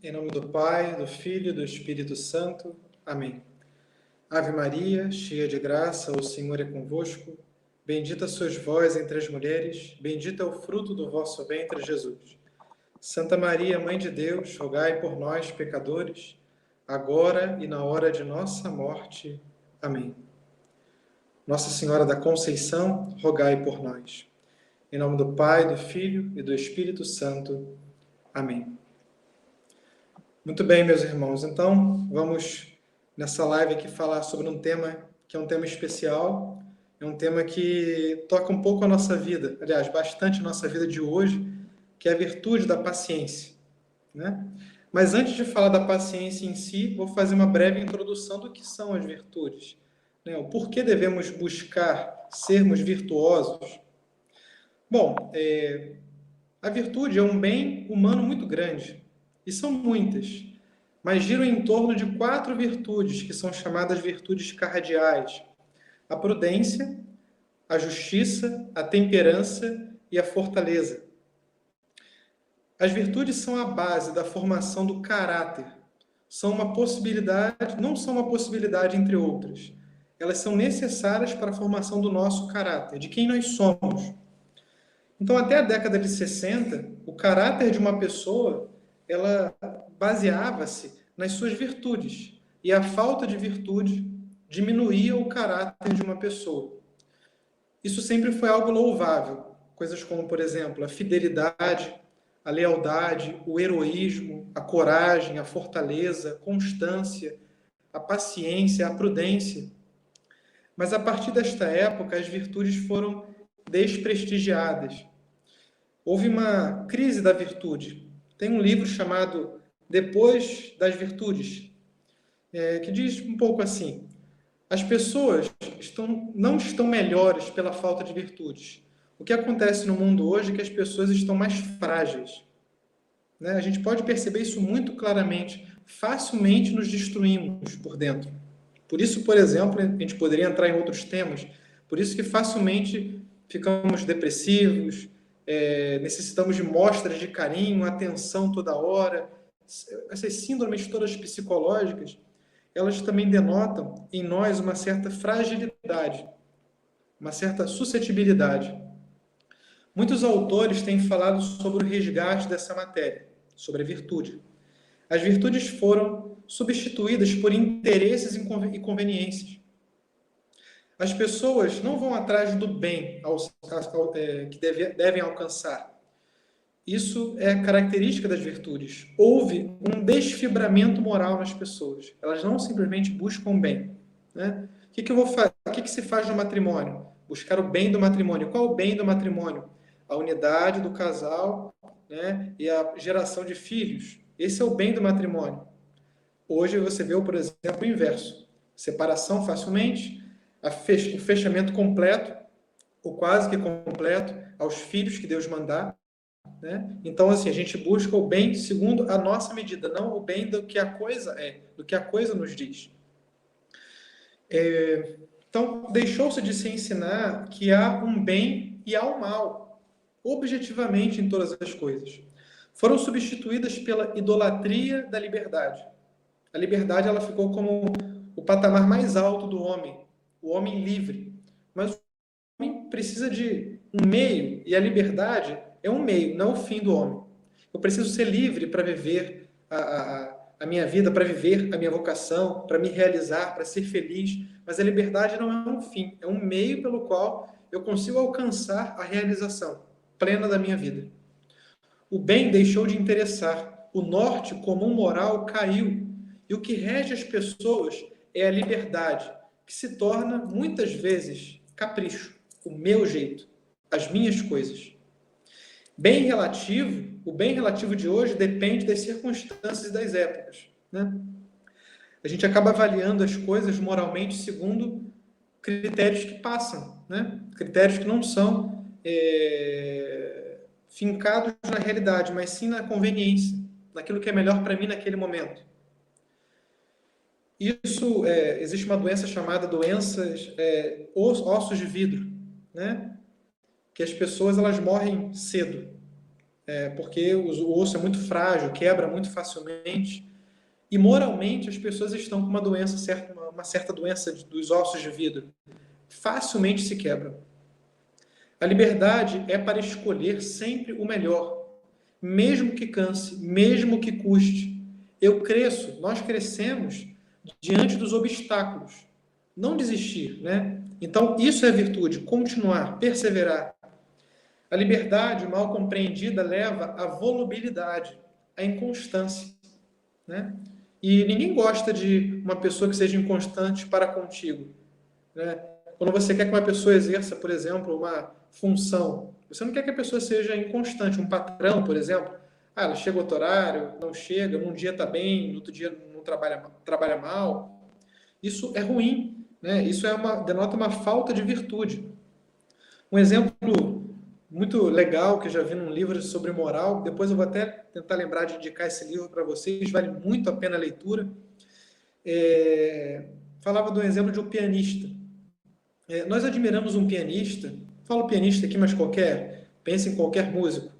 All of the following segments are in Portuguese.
Em nome do Pai, do Filho e do Espírito Santo. Amém. Ave Maria, cheia de graça, o Senhor é convosco. Bendita sois vós entre as mulheres, bendito é o fruto do vosso ventre, Jesus. Santa Maria, Mãe de Deus, rogai por nós, pecadores, agora e na hora de nossa morte. Amém. Nossa Senhora da Conceição, rogai por nós. Em nome do Pai, do Filho e do Espírito Santo. Amém. Muito bem, meus irmãos. Então, vamos nessa live aqui falar sobre um tema que é um tema especial, é um tema que toca um pouco a nossa vida, aliás, bastante a nossa vida de hoje, que é a virtude da paciência, né? Mas antes de falar da paciência em si, vou fazer uma breve introdução do que são as virtudes, né? O porquê devemos buscar sermos virtuosos. Bom, a virtude é um bem humano muito grande, e são muitas, mas giram em torno de 4 virtudes, que são chamadas virtudes cardeais: a prudência, a justiça, a temperança e a fortaleza. As virtudes são a base da formação do caráter. São uma possibilidade, não são uma possibilidade entre outras. Elas são necessárias para a formação do nosso caráter, de quem nós somos. Então, até a década de 60, o caráter de uma pessoa, ela baseava-se nas suas virtudes. E a falta de virtude diminuía o caráter de uma pessoa. Isso sempre foi algo louvável. Coisas como, por exemplo, a fidelidade, a lealdade, o heroísmo, a coragem, a fortaleza, a constância, a paciência, a prudência. Mas a partir desta época, as virtudes foram desprestigiadas. Houve uma crise da virtude. Tem um livro chamado Depois das Virtudes, que diz um pouco assim: as pessoas não estão melhores pela falta de virtudes. O que acontece no mundo hoje é que as pessoas estão mais frágeis, né? A gente pode perceber isso muito claramente. Facilmente nos destruímos por dentro. Por isso, por exemplo, a gente poderia entrar em outros temas, por isso que facilmente ficamos depressivos, necessitamos de mostras de carinho, atenção toda hora. Essas síndromes todas psicológicas, elas também denotam em nós uma certa fragilidade, uma certa suscetibilidade. Muitos autores têm falado sobre o resgate dessa matéria, sobre a virtude. As virtudes foram substituídas por interesses e conveniências. As pessoas não vão atrás do bem que devem alcançar. Isso é característica das virtudes. Houve um desfibramento moral nas pessoas. Elas não simplesmente buscam o bem, né? O que se faz no matrimônio? Buscar o bem do matrimônio. Qual o bem do matrimônio? A unidade do casal, né? E a geração de filhos. Esse é o bem do matrimônio. Hoje você vê, por exemplo, o inverso. Separação facilmente, o fechamento completo, ou quase que completo, aos filhos que Deus mandar, né? Então, assim, a gente busca o bem segundo a nossa medida, não o bem do que a coisa é, do que a coisa nos diz. Então, deixou-se de se ensinar que há um bem e há um mal, objetivamente em todas as coisas. Foram substituídas pela idolatria da liberdade. A liberdade, ela ficou como o patamar mais alto do homem, o homem livre. Mas o homem precisa de um meio, e a liberdade é um meio, não o fim do homem. Eu preciso ser livre para viver a minha vida, para viver a minha vocação, para me realizar, para ser feliz. Mas a liberdade não é um fim, é um meio pelo qual eu consigo alcançar a realização plena da minha vida. O bem deixou de interessar, o norte comum moral caiu, e o que rege as pessoas é a liberdade, que se torna, muitas vezes, capricho, o meu jeito, as minhas coisas. O bem relativo de hoje depende das circunstâncias e das épocas, né? A gente acaba avaliando as coisas moralmente segundo critérios que passam, né? Critérios que não são fincados na realidade, mas sim na conveniência, naquilo que é melhor para mim naquele momento. Isso, existe uma doença chamada ossos de vidro, né? Que as pessoas elas morrem cedo. porque o osso é muito frágil, quebra muito facilmente. E moralmente as pessoas estão com uma doença, uma certa doença dos ossos de vidro. Facilmente se quebram. A liberdade é para escolher sempre o melhor, mesmo que canse, mesmo que custe. Nós crescemos diante dos obstáculos. Não desistir, né? Então, isso é virtude, continuar, perseverar. A liberdade mal compreendida leva à volubilidade, à inconstância, né? E ninguém gosta de uma pessoa que seja inconstante para contigo, né? Quando você quer que uma pessoa exerça, por exemplo, uma função, você não quer que a pessoa seja inconstante. Um patrão, por exemplo, ela chega outro horário, não chega, num dia está bem, no outro dia não trabalha mal. Isso é ruim, né? Isso denota uma falta de virtude. Um exemplo muito legal que eu já vi num livro sobre moral, depois eu vou até tentar lembrar de indicar esse livro para vocês, vale muito a pena a leitura. Falava do exemplo de um pianista. Nós admiramos um pianista, falo pianista aqui, mas pense em qualquer músico.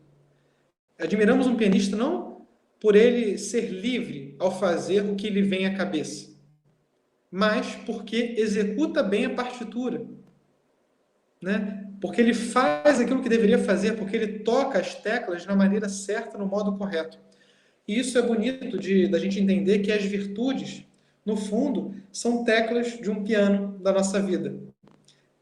Admiramos um pianista não por ele ser livre ao fazer o que lhe vem à cabeça, mas porque executa bem a partitura, né? Porque ele faz aquilo que deveria fazer, porque ele toca as teclas na maneira certa, no modo correto. E isso é bonito da gente entender que as virtudes, no fundo, são teclas de um piano da nossa vida.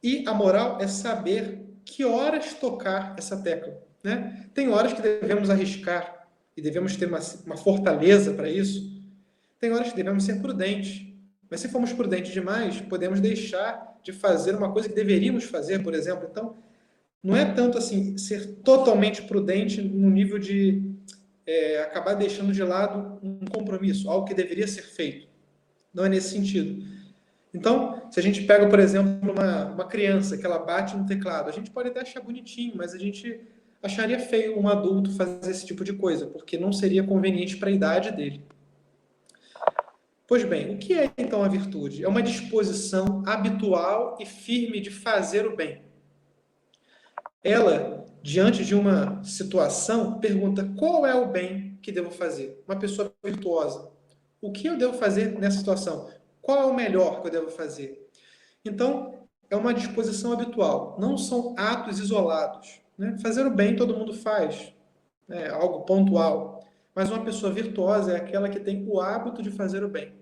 E a moral é saber que horas tocar essa tecla, né? Tem horas que devemos arriscar e devemos ter uma fortaleza para isso. Tem horas que devemos ser prudentes. Mas se formos prudentes demais, podemos deixar de fazer uma coisa que deveríamos fazer, por exemplo. Então, não é tanto assim ser totalmente prudente no nível de acabar deixando de lado um compromisso, algo que deveria ser feito. Não é nesse sentido. Então, se a gente pega, por exemplo, uma criança que ela bate no teclado, a gente pode até achar bonitinho, mas a gente acharia feio um adulto fazer esse tipo de coisa, porque não seria conveniente para a idade dele. Pois bem, o que é então a virtude? É uma disposição habitual e firme de fazer o bem. Ela, diante de uma situação, pergunta qual é o bem que devo fazer? Uma pessoa virtuosa. O que eu devo fazer nessa situação? Qual é o melhor que eu devo fazer? Então, é uma disposição habitual. Não são atos isolados, né? Fazer o bem todo mundo faz, é algo pontual. Mas uma pessoa virtuosa é aquela que tem o hábito de fazer o bem.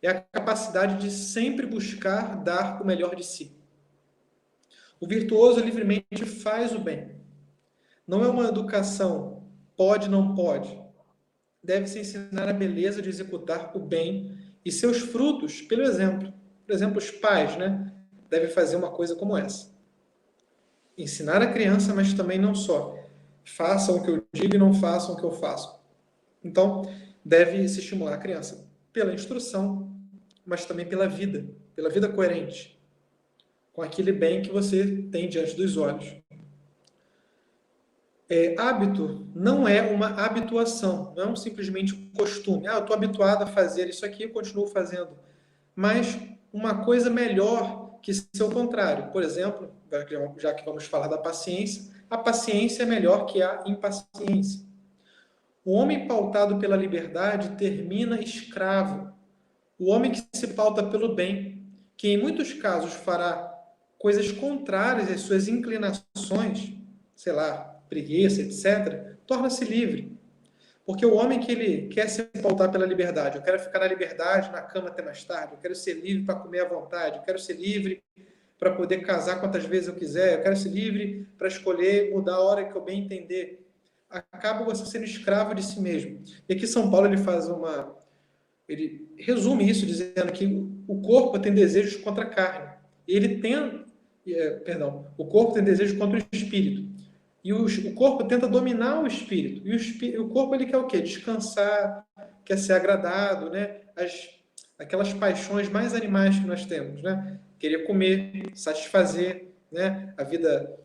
É a capacidade de sempre buscar dar o melhor de si. O virtuoso livremente faz o bem. Não é uma educação pode, não pode. Deve-se ensinar a beleza de executar o bem e seus frutos pelo exemplo. Por exemplo, os pais, né, devem fazer uma coisa como essa. Ensinar a criança, mas também não só. Façam o que eu digo e não façam o que eu faço. Então, deve se estimular a criança pela instrução, mas também pela vida coerente, com aquele bem que você tem diante dos olhos. Hábito não é uma habituação, não é simplesmente um costume. Eu estou habituado a fazer isso aqui, eu continuo fazendo. Mas uma coisa melhor que seu contrário. Por exemplo, já que vamos falar da paciência, a paciência é melhor que a impaciência. O homem pautado pela liberdade termina escravo. O homem que se pauta pelo bem, que em muitos casos fará coisas contrárias às suas inclinações, sei lá, preguiça, etc., torna-se livre. Porque o homem que ele quer se pautar pela liberdade, eu quero ficar na liberdade, na cama até mais tarde, eu quero ser livre para comer à vontade, eu quero ser livre para poder casar quantas vezes eu quiser, eu quero ser livre para escolher mudar a hora que eu bem entender. Acaba você sendo escravo de si mesmo. E aqui São Paulo ele resume isso dizendo que o corpo tem desejos contra a carne. O corpo tem desejos contra o espírito. E o corpo tenta dominar o espírito. E o corpo ele quer o quê? Descansar, quer ser agradado, né? Aquelas paixões mais animais que nós temos, né? Querer comer, satisfazer, né? A vida,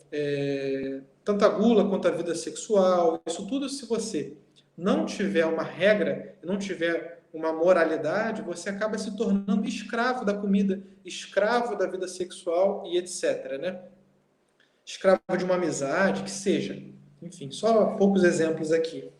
tanto a gula quanto a vida sexual. Isso tudo, se você não tiver uma regra, não tiver uma moralidade, você acaba se tornando escravo da comida, escravo da vida sexual e etc, né? Escravo de uma amizade, que seja. Enfim, só poucos exemplos aqui.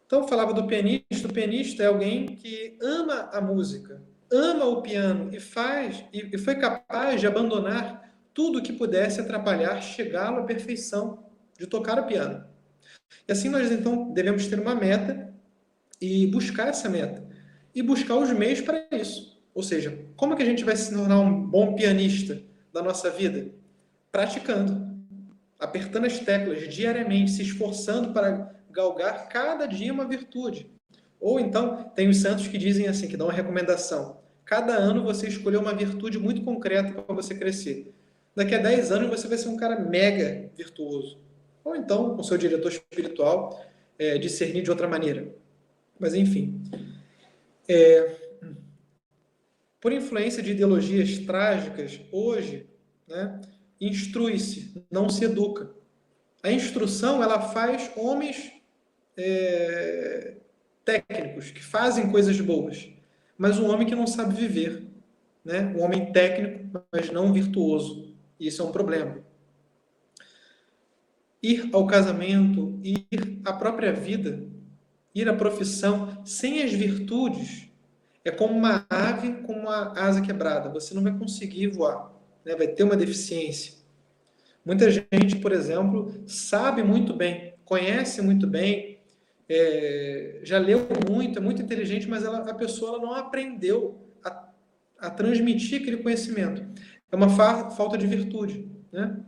Então, eu falava do pianista. O pianista é alguém que ama a música, ama o piano e foi capaz de abandonar tudo que pudesse atrapalhar chegá-lo à perfeição de tocar o piano. E assim nós, então, devemos ter uma meta e buscar essa meta. E buscar os meios para isso. Ou seja, como é que a gente vai se tornar um bom pianista da nossa vida? Praticando, apertando as teclas diariamente, se esforçando para galgar cada dia uma virtude. Ou então, tem os santos que dizem assim, que dão uma recomendação. Cada ano você escolheu uma virtude muito concreta para você crescer. Daqui a 10 anos você vai ser um cara mega virtuoso. Ou então, com seu diretor espiritual, discernir de outra maneira. Mas enfim. Por influência de ideologias trágicas, hoje, né, instrui-se, não se educa. A instrução, ela faz homens técnicos, que fazem coisas boas, mas um homem que não sabe viver, né? Um homem técnico, mas não virtuoso. Isso é um problema. Ir ao casamento, ir à própria vida, ir à profissão, sem as virtudes, é como uma ave com uma asa quebrada. Você não vai conseguir voar, né? Vai ter uma deficiência. Muita gente, por exemplo, sabe muito bem, conhece muito bem, já leu muito, é muito inteligente, mas a pessoa ela não aprendeu a transmitir aquele conhecimento. É uma falta de virtude, né?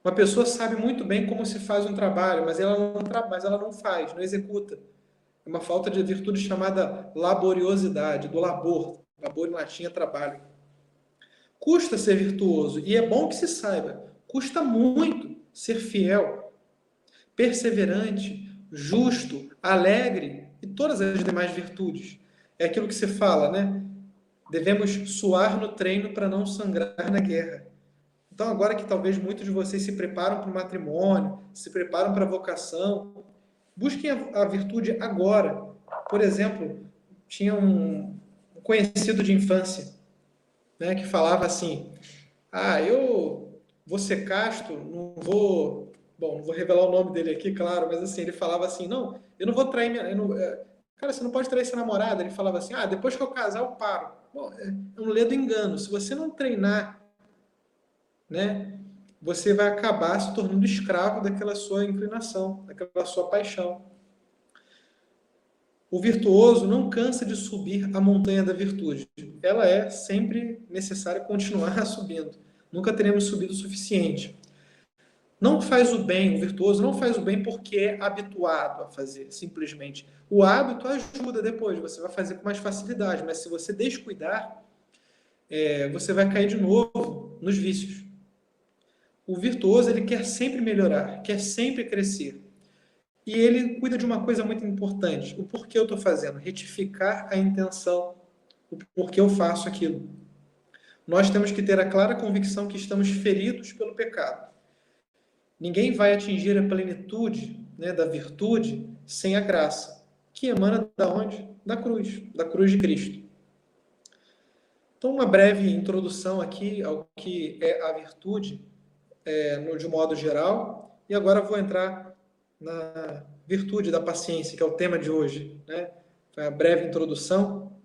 Uma pessoa sabe muito bem como se faz um trabalho, mas ela não faz, não executa. É uma falta de virtude chamada laboriosidade, do labor. Labor em latim é trabalho. Custa ser virtuoso, e é bom que se saiba, custa muito ser fiel, perseverante, justo, alegre e todas as demais virtudes. É aquilo que se fala, né? Devemos suar no treino para não sangrar na guerra. Então, agora que talvez muitos de vocês se preparam para o matrimônio, se preparam para a vocação, busquem a virtude agora. Por exemplo, tinha um conhecido de infância, né, que falava assim: eu vou ser casto, não vou revelar o nome dele aqui, claro, mas assim, ele falava assim: não, eu não vou trair cara, você não pode trair sua namorada. Ele falava assim: depois que eu casar, eu paro. Bom, é um ledo engano. Se você não treinar, né, você vai acabar se tornando escravo daquela sua inclinação, daquela sua paixão. O virtuoso não cansa de subir a montanha da virtude. Ela é sempre necessária continuar subindo. Nunca teremos subido o suficiente. Não faz o bem, o virtuoso não faz o bem porque é habituado a fazer, simplesmente. O hábito ajuda depois, você vai fazer com mais facilidade, mas se você descuidar, você vai cair de novo nos vícios. O virtuoso, ele quer sempre melhorar, quer sempre crescer. E ele cuida de uma coisa muito importante. O porquê eu estou fazendo. Retificar a intenção. O porquê eu faço aquilo. Nós temos que ter a clara convicção que estamos feridos pelo pecado. Ninguém vai atingir a plenitude, né, da virtude sem a graça. Que emana da onde? Da cruz de Cristo. Então, uma breve introdução aqui ao que é a virtude, de modo geral. E agora vou entrar na virtude da paciência, que é o tema de hoje, né? Foi a breve introdução.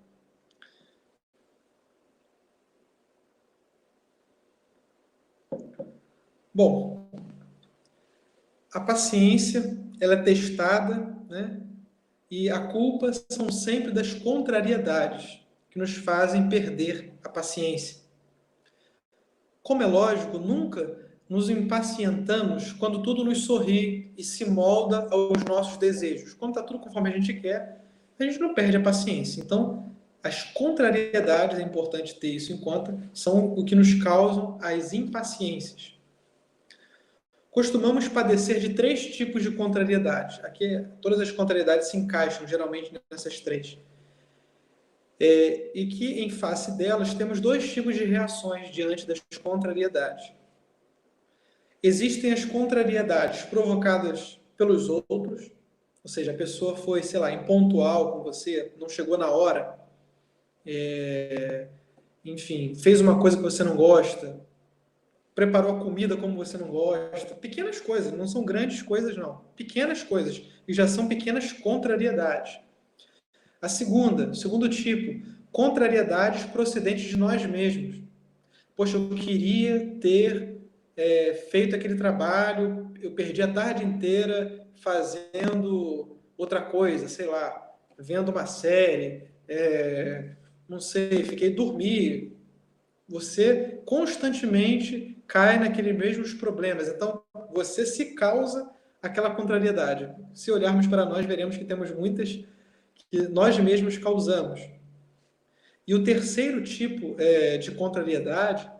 Bom, a paciência, ela é testada, né? E a culpa são sempre das contrariedades que nos fazem perder a paciência. Como é lógico, nunca nos impacientamos quando tudo nos sorri e se molda aos nossos desejos. Quando está tudo conforme a gente quer, a gente não perde a paciência. Então, as contrariedades, é importante ter isso em conta, são o que nos causam as impaciências. Costumamos padecer de 3 tipos de contrariedades. Aqui, todas as contrariedades se encaixam, geralmente, nessas 3. E que, em face delas, temos 2 tipos de reações diante das contrariedades. Existem as contrariedades provocadas pelos outros, ou seja, a pessoa foi, sei lá, impontual com você, não chegou na hora, enfim, fez uma coisa que você não gosta, preparou a comida como você não gosta. Pequenas coisas, não são grandes coisas, não. Pequenas coisas, e já são pequenas contrariedades. O segundo tipo, contrariedades procedentes de nós mesmos. Poxa, eu queria ter feito aquele trabalho, eu perdi a tarde inteira fazendo outra coisa, sei lá, vendo uma série, não sei, fiquei dormir. Você constantemente cai naqueles mesmos problemas. Então, você se causa aquela contrariedade. Se olharmos para nós, veremos que temos muitas que nós mesmos causamos. E o terceiro tipo de contrariedade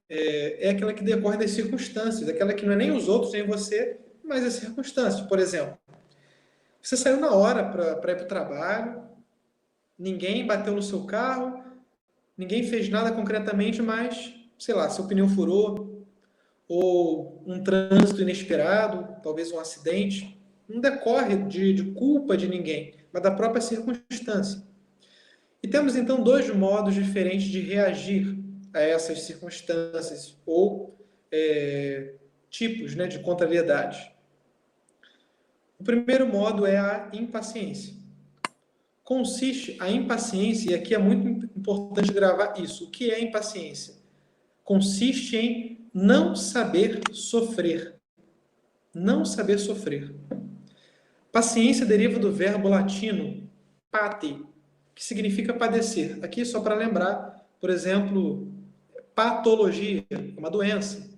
é aquela que decorre das circunstâncias, aquela que não é nem os outros, nem você, mas as circunstâncias. Por exemplo, você saiu na hora para ir para o trabalho, ninguém bateu no seu carro, ninguém fez nada concretamente, mas, sei lá, seu pneu furou, ou um trânsito inesperado, talvez um acidente, não decorre de culpa de ninguém, mas da própria circunstância. E temos então dois modos diferentes de reagir a essas circunstâncias ou tipos, né, de contrariedade. O primeiro modo é a impaciência. Consiste a impaciência, e aqui é muito importante gravar isso. O que é impaciência? Consiste em não saber sofrer. Não saber sofrer. Paciência deriva do verbo latino pate, que significa padecer. Aqui, só para lembrar, por exemplo, patologia, uma doença.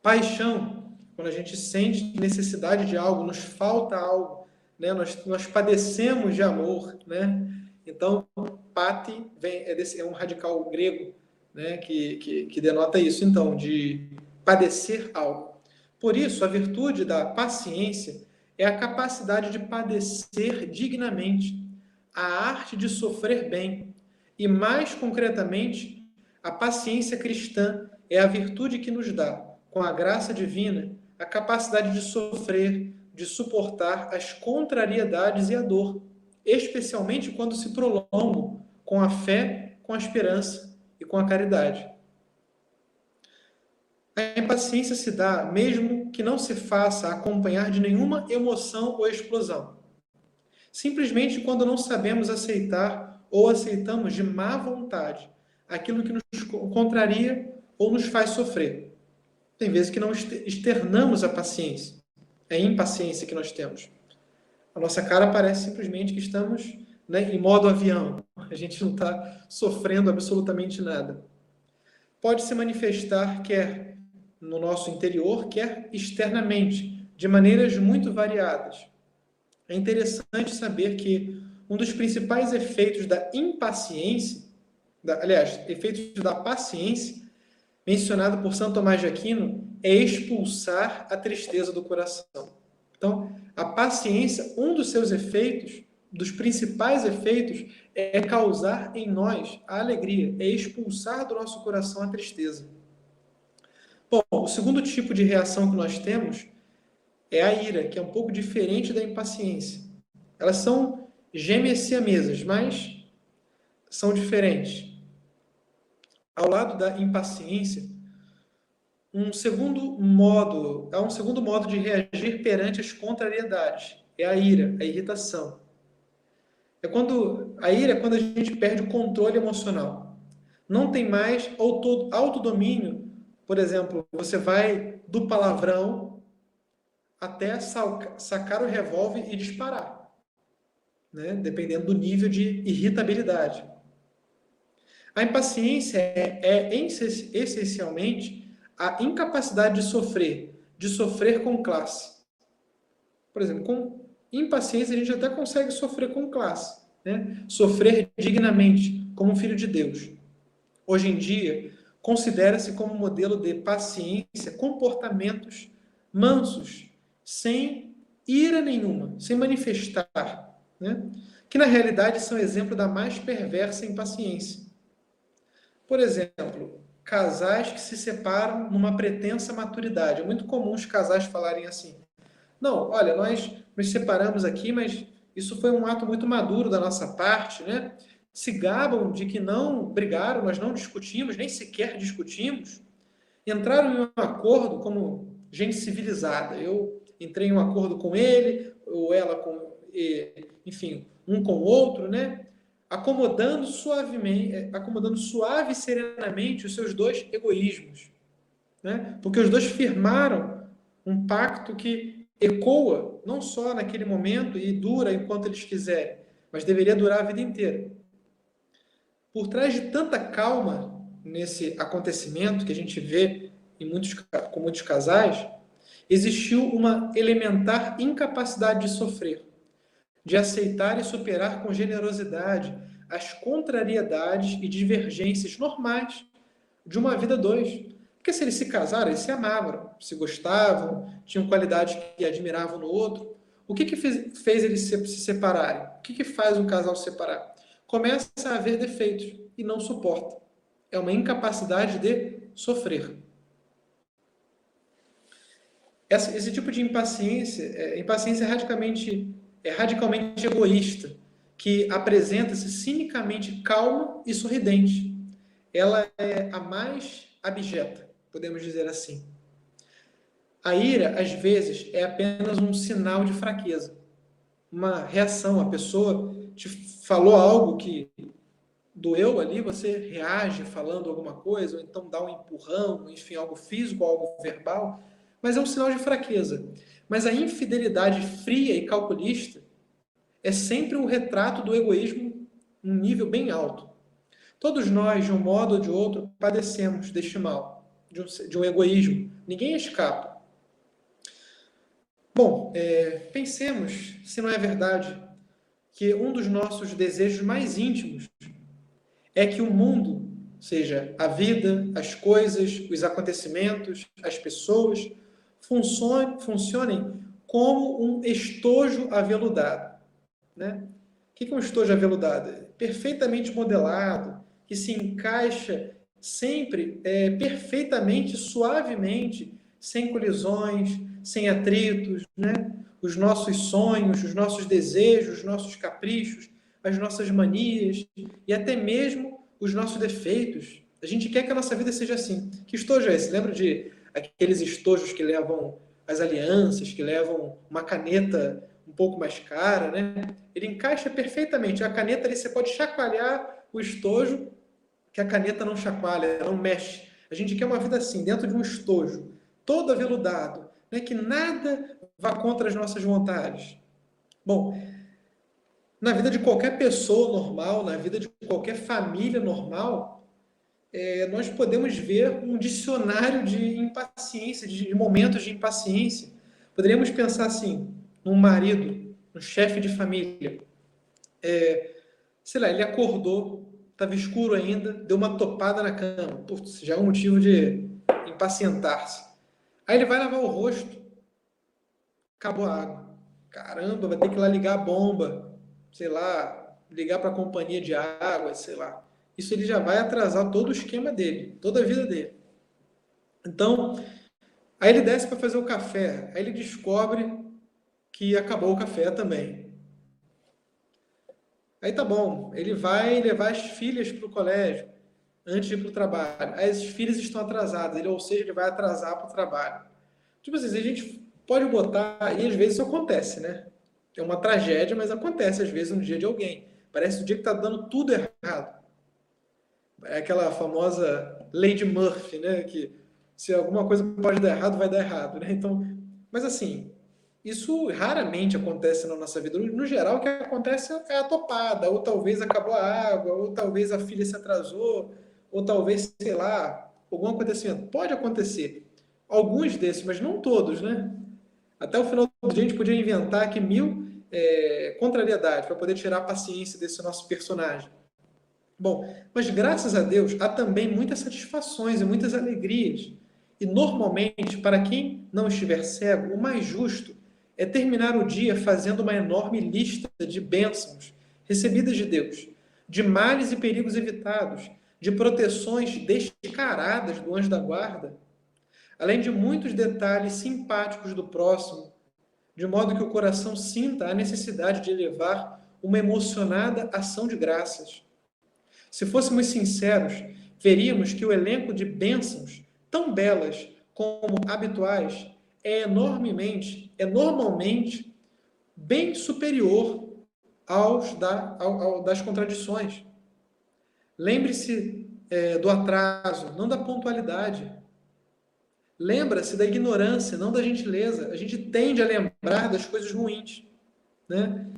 Paixão, quando a gente sente necessidade de algo, nos falta algo, né? Nós padecemos de amor, né? Então, pati é um radical grego, né? que denota isso, então, de padecer algo. Por isso, a virtude da paciência é a capacidade de padecer dignamente, a arte de sofrer bem. E, mais concretamente, a paciência cristã é a virtude que nos dá, com a graça divina, a capacidade de sofrer, de suportar as contrariedades e a dor, especialmente quando se prolongam com a fé, com a esperança e com a caridade. A impaciência se dá mesmo que não se faça acompanhar de nenhuma emoção ou explosão. Simplesmente quando não sabemos aceitar ou aceitamos de má vontade aquilo que nos contraria ou nos faz sofrer. Tem vezes que não externamos a paciência. É a impaciência que nós temos. A nossa cara parece simplesmente que estamos, né, em modo avião. A gente não está sofrendo absolutamente nada. Pode se manifestar quer no nosso interior, quer externamente, de maneiras muito variadas. É interessante saber que um dos principais efeitos da impaciência, efeitos da paciência, mencionado por São Tomás de Aquino, é expulsar a tristeza do coração. Então, a paciência, um dos seus efeitos, dos principais efeitos, é causar em nós a alegria, é expulsar do nosso coração a tristeza. Bom, o segundo tipo de reação que nós temos é a ira, que é um pouco diferente da impaciência. Elas são gêmeas siamesas, mas são diferentes. Ao lado da impaciência, há um segundo modo de reagir perante as contrariedades. É a ira, a irritação. A ira é quando a gente perde o controle emocional. Não tem mais autodomínio. Por exemplo, você vai do palavrão até sacar o revólver e disparar, né? Dependendo do nível de irritabilidade. A impaciência é essencialmente a incapacidade de sofrer com classe. Por exemplo, com impaciência a gente até consegue sofrer com classe, né? Sofrer dignamente, como um filho de Deus. Hoje em dia, considera-se como modelo de paciência comportamentos mansos, sem ira nenhuma, sem manifestar, né? Que na realidade são exemplo da mais perversa impaciência. Por exemplo, casais que se separam numa pretensa maturidade. É muito comum os casais falarem assim: não, olha, nós nos separamos aqui, mas isso foi um ato muito maduro da nossa parte, né? se gabam de que não brigaram, nós não discutimos, nem sequer discutimos, entraram em um acordo como gente civilizada. Eu entrei em um acordo com ele, ou ela com, enfim, um com o outro, né? Acomodando suavemente, acomodando suave e serenamente os seus dois egoísmos, né? Porque os dois firmaram um pacto que ecoa não só naquele momento e dura enquanto eles quiserem, mas deveria durar a vida inteira. Por trás de tanta calma nesse acontecimento que a gente vê com muitos casais, existiu uma elementar incapacidade de sofrer, de aceitar e superar com generosidade as contrariedades e divergências normais de uma vida a dois. Porque se eles se casaram, eles se amavam, se gostavam, tinham qualidades que admiravam no outro. O que fez eles se separarem? O que faz um casal se separar? Começa a haver defeitos e não suporta. É uma incapacidade de sofrer. Esse tipo de impaciência, impaciência é radicalmente egoísta, que apresenta-se cinicamente calma e sorridente. Ela é a mais abjeta, podemos dizer assim. A ira, às vezes, é apenas um sinal de fraqueza, uma reação. A pessoa te falou algo que doeu ali, você reage falando alguma coisa, ou então dá um empurrão, enfim, algo físico, algo verbal, mas é um sinal de fraqueza. Mas a infidelidade fria e calculista é sempre um retrato do egoísmo num nível bem alto. Todos nós, de um modo ou de outro, padecemos deste mal, de um egoísmo. Ninguém escapa. Bom, pensemos se não é verdade que um dos nossos desejos mais íntimos é que o mundo, ou seja, a vida, as coisas, os acontecimentos, as pessoas, funcionem como um estojo aveludado, né? O que é um estojo aveludado? Perfeitamente modelado, que se encaixa sempre perfeitamente, suavemente, sem colisões, sem atritos, né? Os nossos sonhos, os nossos desejos, os nossos caprichos, as nossas manias e até mesmo os nossos defeitos. A gente quer que a nossa vida seja assim. Que estojo é esse? Lembra de aqueles estojos que levam as alianças, que levam uma caneta um pouco mais cara, né? Ele encaixa perfeitamente. A caneta ali você pode chacoalhar o estojo, que a caneta não chacoalha, não mexe. A gente quer uma vida assim, dentro de um estojo, todo aveludado, né? Que nada vá contra as nossas vontades. Bom, na vida de qualquer pessoa normal, na vida de qualquer família normal, nós podemos ver um dicionário de impaciência, de momentos de impaciência. Poderíamos pensar assim, num marido, um chefe de família. Sei lá, ele acordou, estava escuro ainda, deu uma topada na cama. Putz, já é um motivo de impacientar-se. Aí ele vai lavar o rosto, acabou a água. Caramba, vai ter que ir lá ligar a bomba, sei lá, ligar para a companhia de água, sei lá. Isso ele já vai atrasar todo o esquema dele, toda a vida dele. Então, aí ele desce para fazer o café, aí ele descobre que acabou o café também. Aí tá bom, ele vai levar as filhas para o colégio antes de ir para o trabalho. Aí as filhas estão atrasadas, ou seja, ele vai atrasar para o trabalho. Tipo assim, a gente pode botar, e às vezes isso acontece, né? É uma tragédia, mas acontece às vezes no dia de alguém. Parece o dia que tá dando tudo errado. É aquela famosa lei de Murphy, né? Que se alguma coisa pode dar errado, vai dar errado, né? Então, mas assim, isso raramente acontece na nossa vida. No geral, o que acontece é a topada, ou talvez acabou a água, ou talvez a filha se atrasou, ou talvez, sei lá, algum acontecimento. Pode acontecer. Alguns desses, mas não todos, né? Até o final do dia a gente podia inventar aqui mil contrariedades para poder tirar a paciência desse nosso personagem. Bom, mas graças a Deus há também muitas satisfações e muitas alegrias. E normalmente, para quem não estiver cego, o mais justo é terminar o dia fazendo uma enorme lista de bênçãos recebidas de Deus, de males e perigos evitados, de proteções descaradas do anjo da guarda, além de muitos detalhes simpáticos do próximo, de modo que o coração sinta a necessidade de elevar uma emocionada ação de graças. Se fôssemos sinceros, veríamos que o elenco de bênçãos, tão belas como habituais, é normalmente bem superior das contradições. Lembre-se do atraso, não da pontualidade. Lembra-se da ignorância, não da gentileza. A gente tende a lembrar das coisas ruins, né?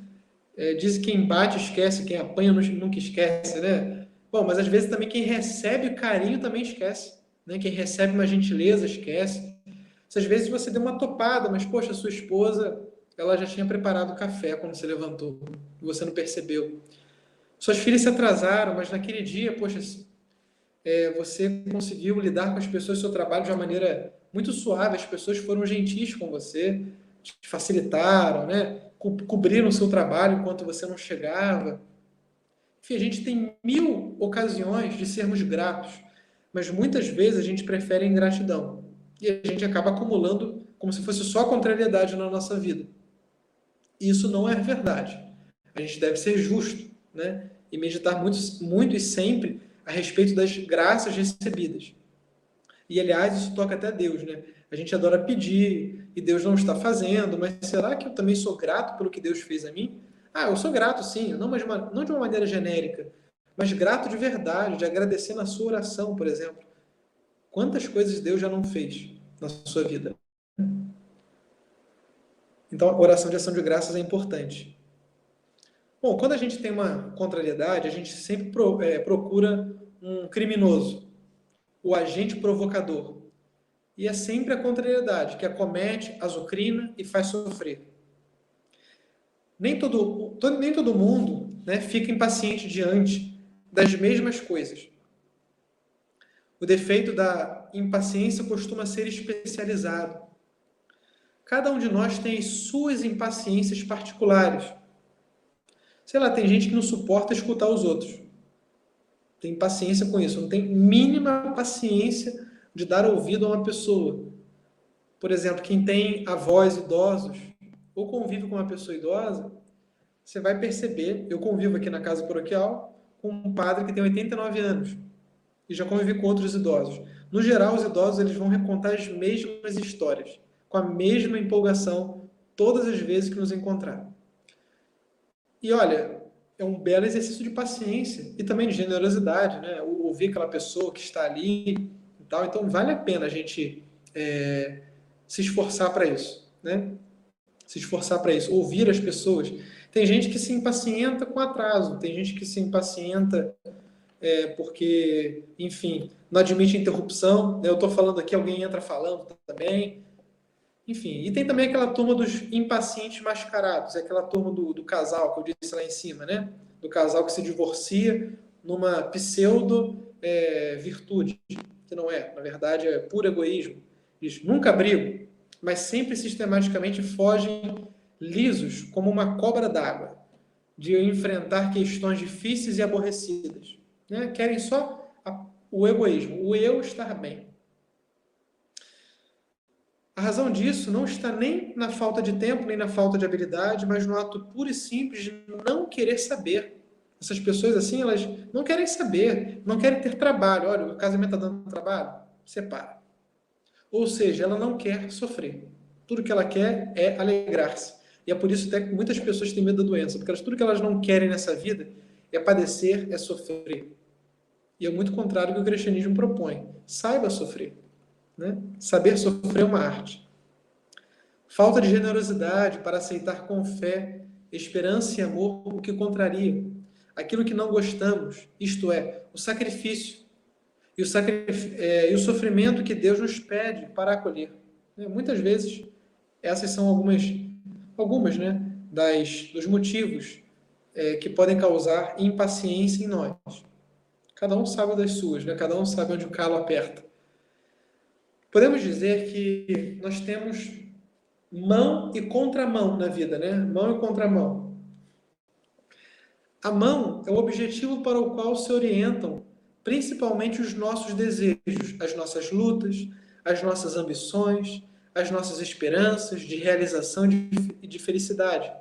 Diz que quem bate esquece, quem apanha nunca esquece, né? Bom, mas às vezes também quem recebe carinho também esquece, né? Quem recebe uma gentileza esquece. Às vezes você deu uma topada, mas, poxa, sua esposa, ela já tinha preparado o café quando você levantou e você não percebeu. Suas filhas se atrasaram, mas naquele dia, poxa, você conseguiu lidar com as pessoas do seu trabalho de uma maneira muito suave, as pessoas foram gentis com você, te facilitaram, né? Cobriram o seu trabalho enquanto você não chegava. Enfim, a gente tem mil ocasiões de sermos gratos, mas muitas vezes a gente prefere a ingratidão. E a gente acaba acumulando como se fosse só contrariedade na nossa vida. Isso não é verdade. A gente deve ser justo, né? E meditar muito, muito e sempre a respeito das graças recebidas. E, aliás, isso toca até a Deus, né? A gente adora pedir e Deus não está fazendo, mas será que eu também sou grato pelo que Deus fez a mim? Ah, eu sou grato, sim, não de uma maneira genérica, mas grato de verdade, de agradecer na sua oração, por exemplo. Quantas coisas Deus já não fez na sua vida? Então, a oração de ação de graças é importante. Bom, quando a gente tem uma contrariedade, a gente sempre procura um criminoso, o agente provocador. E é sempre a contrariedade que acomete, azucrina e faz sofrer. Nem todo mundo, né, fica impaciente diante das mesmas coisas. O defeito da impaciência costuma ser especializado. Cada um de nós tem as suas impaciências particulares. Sei lá, tem gente que não suporta escutar os outros. Tem paciência com isso, não tem mínima paciência de dar ouvido a uma pessoa. Por exemplo, quem tem avós idosos ou convive com uma pessoa idosa, você vai perceber, eu convivo aqui na casa paroquial com um padre que tem 89 anos e já convivi com outros idosos. No geral, os idosos eles vão recontar as mesmas histórias, com a mesma empolgação, todas as vezes que nos encontrar. E olha, é um belo exercício de paciência e também de generosidade, né? Ouvir aquela pessoa que está ali e tal. Então, vale a pena a gente se esforçar para isso, né? Se esforçar para isso, ouvir as pessoas. Tem gente que se impacienta com atraso, tem gente que se impacienta porque, enfim, não admite interrupção. Né? Eu estou falando aqui, alguém entra falando também. Enfim, e tem também aquela turma dos impacientes mascarados, é aquela turma do casal que eu disse lá em cima, né? Do casal que se divorcia numa pseudo-virtude, que não é, na verdade é puro egoísmo. Diz, nunca brigo, mas sempre sistematicamente fogem lisos como uma cobra d'água, de enfrentar questões difíceis e aborrecidas. Né? Querem só o egoísmo, o eu estar bem. A razão disso não está nem na falta de tempo, nem na falta de habilidade, mas no ato puro e simples de não querer saber. Essas pessoas assim, elas não querem saber, não querem ter trabalho. Olha, o casamento está dando trabalho? Separa. Ou seja, ela não quer sofrer. Tudo que ela quer é alegrar-se. E é por isso até que muitas pessoas têm medo da doença, porque tudo que elas não querem nessa vida é padecer, é sofrer. E é muito contrário do que o cristianismo propõe. Saiba sofrer. Né? Saber sofrer é uma arte. Falta de generosidade para aceitar com fé, esperança e amor o que contraria. Aquilo que não gostamos, isto é, o sacrifício e o sofrimento que Deus nos pede para acolher. Muitas vezes, essas são algumas né, dos motivos que podem causar impaciência em nós. Cada um sabe das suas, né? Cada um sabe onde o calo aperta. Podemos dizer que nós temos mão e contramão na vida, né? Mão e contramão. A mão é o objetivo para o qual se orientam principalmente os nossos desejos, as nossas lutas, as nossas ambições, as nossas esperanças de realização e de felicidade.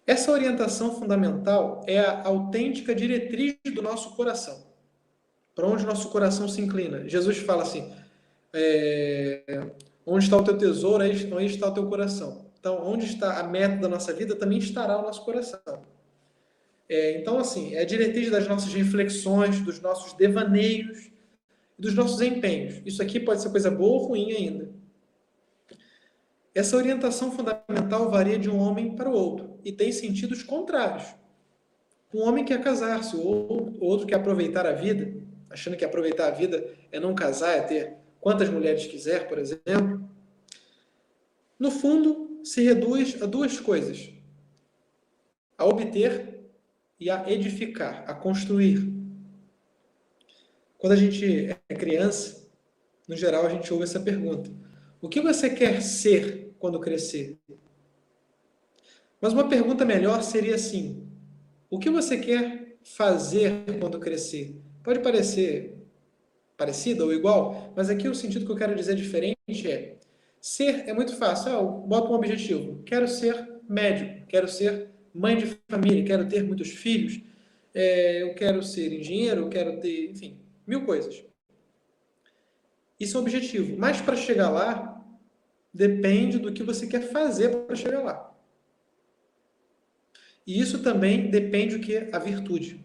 Essa orientação fundamental é a autêntica diretriz do nosso coração. Para onde nosso coração se inclina. Jesus fala assim, onde está o teu tesouro, aí está o teu coração. Então, onde está a meta da nossa vida, também estará o nosso coração. Então, assim, é a diretriz das nossas reflexões, dos nossos devaneios, dos nossos empenhos. Isso aqui pode ser coisa boa ou ruim ainda. Essa orientação fundamental varia de um homem para o outro e tem sentidos contrários. Um homem quer casar-se, o outro quer aproveitar a vida, achando que aproveitar a vida é não casar, é ter quantas mulheres quiser, por exemplo. No fundo, se reduz a duas coisas: a obter e a edificar, a construir. Quando a gente é criança, no geral, a gente ouve essa pergunta: o que você quer ser quando crescer? Mas uma pergunta melhor seria assim: o que você quer fazer quando crescer? Pode parecer parecida ou igual, mas aqui o sentido que eu quero dizer diferente é: ser é muito fácil. Eu boto um objetivo. Quero ser médico, quero ser mãe de família, quero ter muitos filhos, eu quero ser engenheiro, eu quero ter, enfim, mil coisas. Isso é um objetivo. Mas para chegar lá, depende do que você quer fazer para chegar lá. E isso também depende do que a virtude.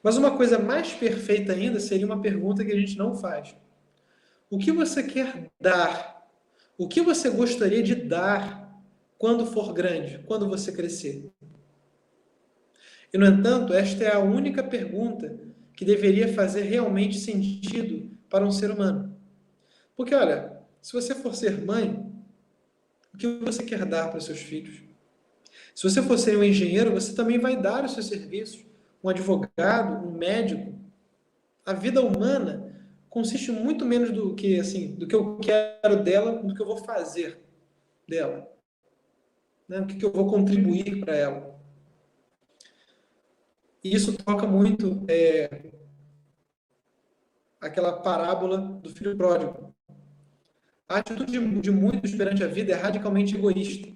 Mas uma coisa mais perfeita ainda seria uma pergunta que a gente não faz. O que você quer dar? O que você gostaria de dar quando for grande, quando você crescer? E, no entanto, esta é a única pergunta que deveria fazer realmente sentido para um ser humano. Porque, olha, se você for ser mãe, o que você quer dar para os seus filhos? Se você for ser um engenheiro, você também vai dar os seus serviços. Um advogado, um médico. A vida humana consiste muito menos do que, assim, do que eu quero dela, do que eu vou fazer dela. Né? O que eu vou contribuir para ela. E isso toca muito aquela parábola do filho pródigo. A atitude de muitos perante a vida é radicalmente egoísta.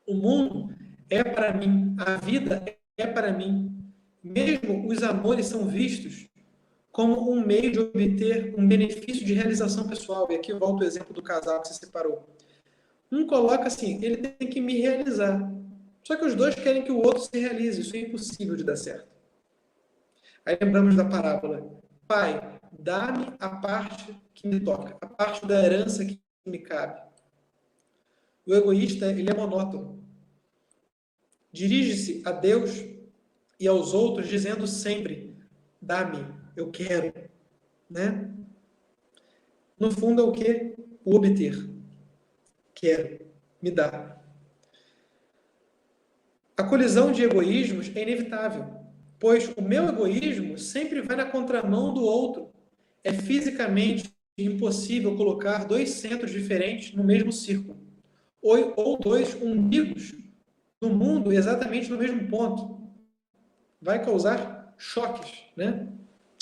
O mundo é para mim, a vida é para mim. Mesmo os amores são vistos como um meio de obter um benefício de realização pessoal. E aqui volta o exemplo do casal que se separou. Um coloca assim, ele tem que me realizar. Só que os dois querem que o outro se realize. Isso é impossível de dar certo. Aí lembramos da parábola. Pai, dá-me a parte que me toca, a parte da herança que me cabe. O egoísta, ele é monótono. Dirige-se a Deus e aos outros dizendo sempre: dá-me, eu quero. Né? No fundo é o quê? O obter. Quero, me dá. A colisão de egoísmos é inevitável, pois o meu egoísmo sempre vai na contramão do outro. É fisicamente impossível colocar dois centros diferentes no mesmo círculo, ou dois umbigos no mundo exatamente no mesmo ponto. Vai causar choques, né?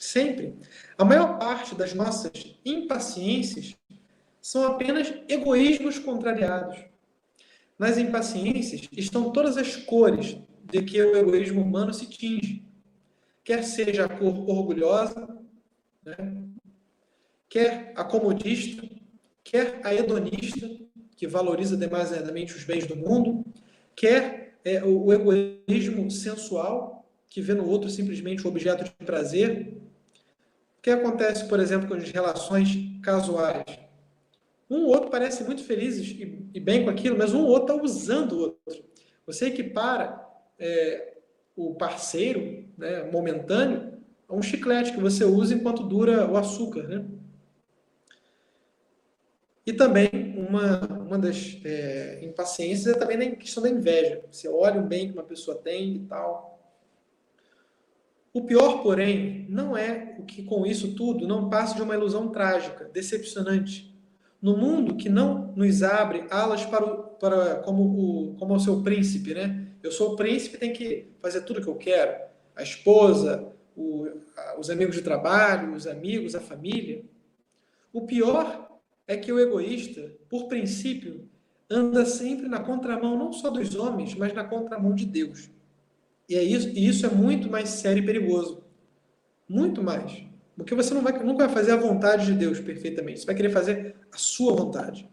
Sempre. A maior parte das nossas impaciências são apenas egoísmos contrariados. Nas impaciências estão todas as cores de que o egoísmo humano se tinge. Quer seja a cor orgulhosa, né? Quer a comodista, quer a hedonista, que valoriza demasiadamente os bens do mundo, quer o egoísmo sensual, que vê no outro simplesmente um objeto de prazer. O que acontece, por exemplo, com as relações casuais? Um ou outro parece muito felizes e bem com aquilo, mas um ou outro está usando o outro. Você equipara o parceiro, né, momentâneo, a um chiclete que você usa enquanto dura o açúcar, né? E também uma das impaciências é também na questão da inveja. Você olha o bem que uma pessoa tem e tal. O pior, porém, não é o que com isso tudo não passa de uma ilusão trágica, decepcionante. No mundo que não nos abre alas como o seu príncipe, né? Eu sou o príncipe, tem que fazer tudo o que eu quero. A esposa, os amigos de trabalho, os amigos, a família. O pior é que o egoísta, por princípio, anda sempre na contramão não só dos homens, mas na contramão de Deus. E isso é muito mais sério e perigoso. Muito mais. Porque você nunca vai fazer a vontade de Deus perfeitamente. Você vai querer fazer a sua vontade.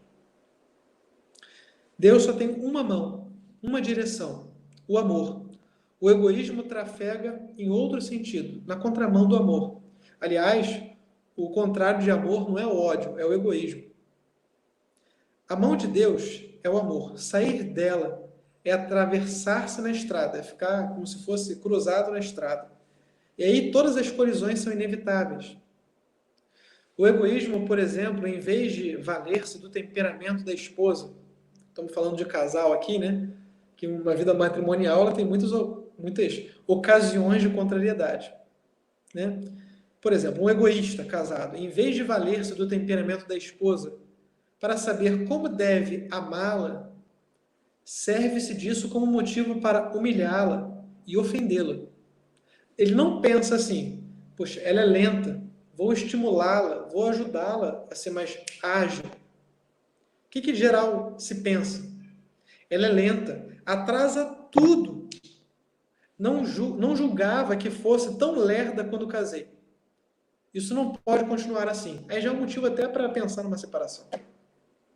Deus só tem uma mão, uma direção, o amor. O egoísmo trafega em outro sentido, na contramão do amor. Aliás, o contrário de amor não é o ódio, é o egoísmo. A mão de Deus é o amor. Sair dela é atravessar-se na estrada, é ficar como se fosse cruzado na estrada. E aí todas as colisões são inevitáveis. O egoísmo, por exemplo, em vez de valer-se do temperamento da esposa, estamos falando de casal aqui, né? Que uma vida matrimonial ela tem muitas ocasiões de contrariedade, né? Por exemplo, um egoísta casado, em vez de valer-se do temperamento da esposa para saber como deve amá-la, serve-se disso como motivo para humilhá-la e ofendê-la. Ele não pensa assim, poxa, ela é lenta, vou estimulá-la, vou ajudá-la a ser mais ágil. O que em geral se pensa? Ela é lenta, atrasa tudo. Não julgava que fosse tão lerda quando casei. Isso não pode continuar assim. Aí já é um motivo até para pensar numa separação.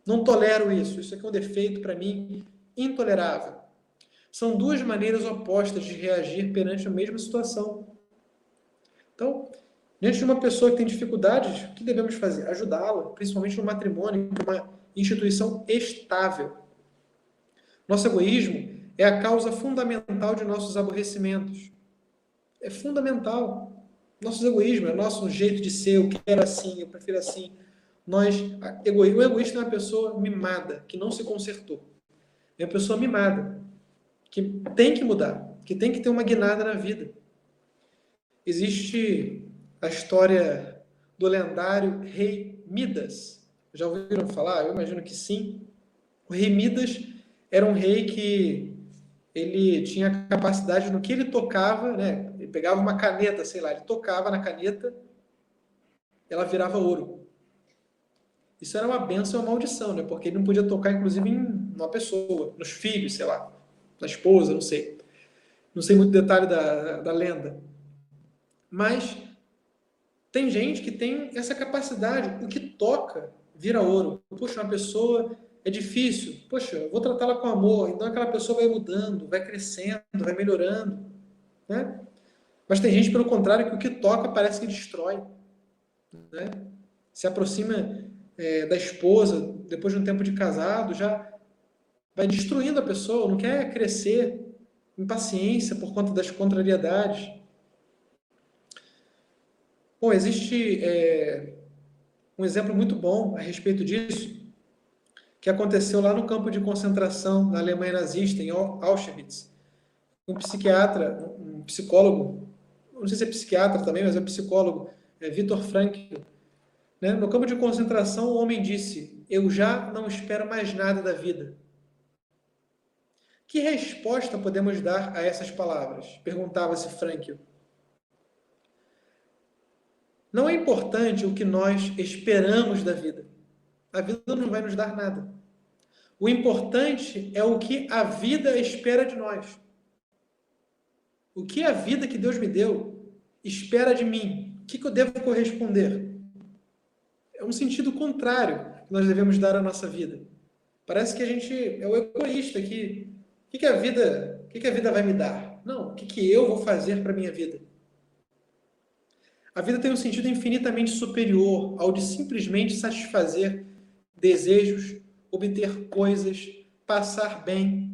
Não tolero isso. Isso aqui é um defeito para mim intolerável. São duas maneiras opostas de reagir perante a mesma situação. Então, diante de uma pessoa que tem dificuldades, o que devemos fazer? Ajudá-la, principalmente no matrimônio, que é uma instituição estável. Nosso egoísmo é a causa fundamental de nossos aborrecimentos. É fundamental. Nosso egoísmo, é nosso jeito de ser, eu quero assim, eu prefiro assim. O egoísta é uma pessoa mimada, que não se consertou. É uma pessoa mimada, que tem que mudar, que tem que ter uma guinada na vida. Existe a história do lendário rei Midas. Já ouviram falar? Eu imagino que sim. O rei Midas era um rei que ele tinha capacidade no que ele tocava, né? Ele pegava uma caneta, sei lá, ele tocava na caneta, ela virava ouro. Isso era uma benção e uma maldição, né? Porque ele não podia tocar, inclusive, em uma pessoa, nos filhos, sei lá, na esposa, não sei. Não sei muito detalhe da lenda. Mas tem gente que tem essa capacidade, o que toca vira ouro. Poxa, uma pessoa é difícil, poxa, eu vou tratá-la com amor, então aquela pessoa vai mudando, vai crescendo, vai melhorando, né? Mas tem gente, pelo contrário, que o que toca parece que destrói, né? Se aproxima da esposa, depois de um tempo de casado, já vai destruindo a pessoa, não quer crescer, impaciência por conta das contrariedades. Bom, existe um exemplo muito bom a respeito disso, que aconteceu lá no campo de concentração na Alemanha nazista, em Auschwitz. Um psiquiatra, um psicólogo, não sei se é psiquiatra também, mas é psicólogo, Viktor Frankl, né? No campo de concentração, o homem disse: eu já não espero mais nada da vida. Que resposta podemos dar a essas palavras? Perguntava-se Frankl. Não é importante o que nós esperamos da vida. A vida não vai nos dar nada. O importante é o que a vida espera de nós. O que a vida que Deus me deu espera de mim? O que eu devo corresponder? É um sentido contrário que nós devemos dar à nossa vida. Parece que a gente é o egoísta que o que a vida vai me dar? Não, o que eu vou fazer para a minha vida? A vida tem um sentido infinitamente superior ao de simplesmente satisfazer desejos, obter coisas, passar bem,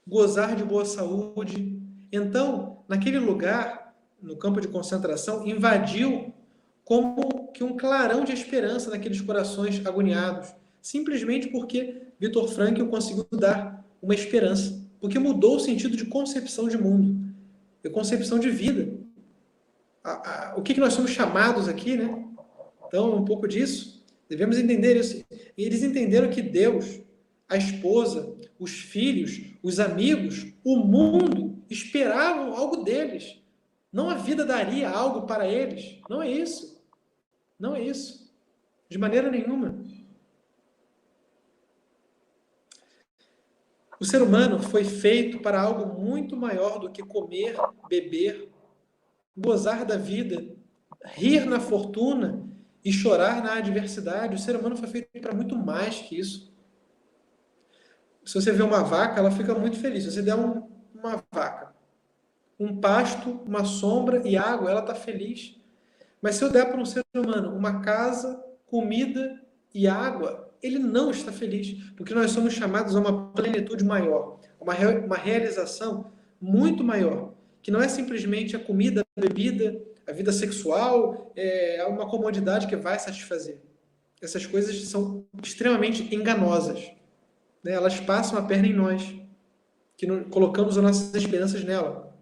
gozar de boa saúde. Então, naquele lugar, no campo de concentração, invadiu como que um clarão de esperança naqueles corações agoniados, simplesmente porque Viktor Frankl conseguiu dar uma esperança, porque mudou o sentido de concepção de mundo, de concepção de vida. O que nós somos chamados aqui, né? Então, um pouco disso, devemos entender isso. E eles entenderam que Deus, a esposa, os filhos, os amigos, o mundo esperavam algo deles. Não a vida daria algo para eles. Não é isso. Não é isso. De maneira nenhuma. O ser humano foi feito para algo muito maior do que comer, beber, gozar da vida, rir na fortuna e chorar na adversidade. O ser humano foi feito para muito mais que isso. Se você vê uma vaca, ela fica muito feliz. Se você der uma vaca, um pasto, uma sombra e água, ela está feliz. Mas se eu der para um ser humano uma casa, comida e água, ele não está feliz, porque nós somos chamados a uma plenitude maior, uma realização muito maior, que não é simplesmente a comida, a bebida, a vida sexual, é uma comodidade que vai satisfazer. Essas coisas são extremamente enganosas, né? Elas passam a perna em nós, que não, colocamos as nossas esperanças nela.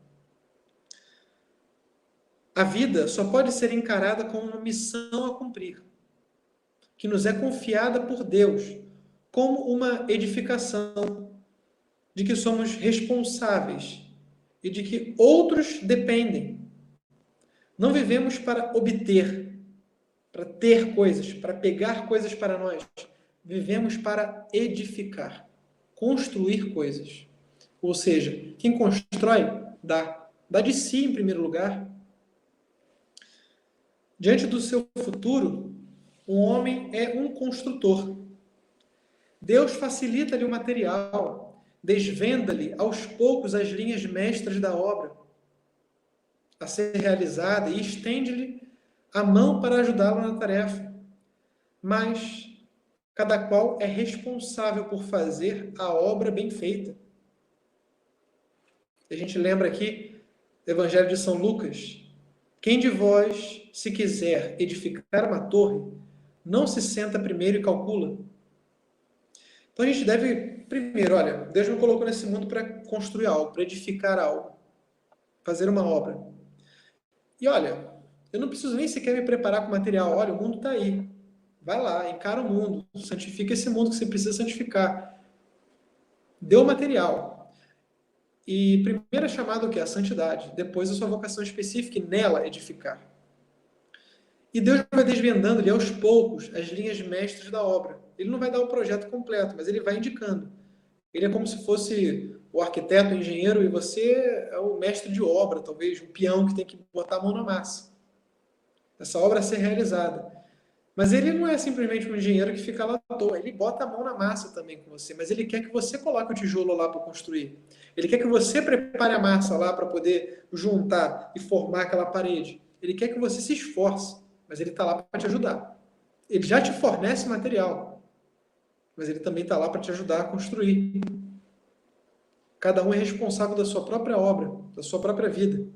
A vida só pode ser encarada como uma missão a cumprir, que nos é confiada por Deus, como uma edificação, de que somos responsáveis e de que outros dependem. Não vivemos para obter, para ter coisas, para pegar coisas para nós. Vivemos para edificar, construir coisas. Ou seja, quem constrói, dá. Dá de si em primeiro lugar. Diante do seu futuro, o homem é um construtor. Deus facilita-lhe o material, desvenda-lhe aos poucos as linhas mestras da obra a ser realizada e estende-lhe a mão para ajudá-lo na tarefa. Mas cada qual é responsável por fazer a obra bem feita. A gente lembra aqui do Evangelho de São Lucas. Quem de vós, se quiser edificar uma torre, não se senta primeiro e calcula? Então a gente deve, primeiro, olha, Deus me colocou nesse mundo para construir algo, para edificar algo, fazer uma obra. E olha, eu não preciso nem sequer me preparar com material. Olha, o mundo está aí. Vai lá, encara o mundo, santifica esse mundo que você precisa santificar. Deu o material. E primeiro é chamado o quê? A santidade. Depois a sua vocação específica e nela edificar. E Deus vai desvendando-lhe aos poucos as linhas mestras da obra. Ele não vai dar o projeto completo, mas ele vai indicando. Ele é como se fosse o arquiteto, o engenheiro, e você é o mestre de obra, talvez, o peão que tem que botar a mão na massa. Essa obra a ser realizada. Mas ele não é simplesmente um engenheiro que fica lá à toa. Ele bota a mão na massa também com você, mas ele quer que você coloque o tijolo lá para construir. Ele quer que você prepare a massa lá para poder juntar e formar aquela parede. Ele quer que você se esforce, mas ele está lá para te ajudar. Ele já te fornece material, mas ele também está lá para te ajudar a construir. Cada um é responsável da sua própria obra, da sua própria vida.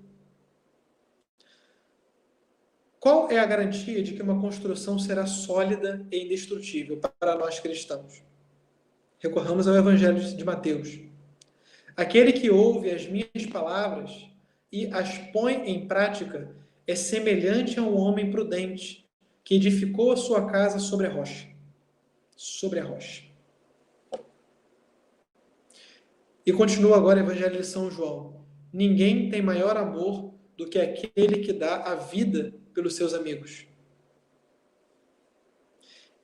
Qual é a garantia de que uma construção será sólida e indestrutível para nós cristãos? Recorramos ao Evangelho de Mateus. Aquele que ouve as minhas palavras e as põe em prática é semelhante a um homem prudente que edificou a sua casa sobre a rocha. Sobre a rocha. E continua agora o Evangelho de São João. Ninguém tem maior amor do que aquele que dá a vida pelos seus amigos.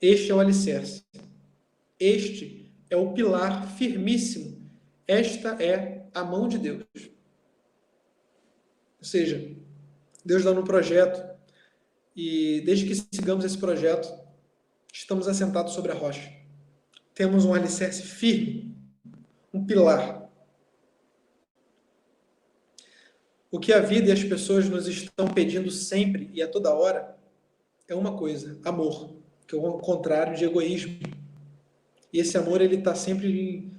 Este é o alicerce. Este é o pilar firmíssimo. Esta é a mão de Deus. Ou seja, Deus dá um projeto e desde que sigamos esse projeto, estamos assentados sobre a rocha. Temos um alicerce firme, um pilar. O que a vida e as pessoas nos estão pedindo sempre e a toda hora é uma coisa, amor, que é o contrário de egoísmo. E esse amor, ele está sempre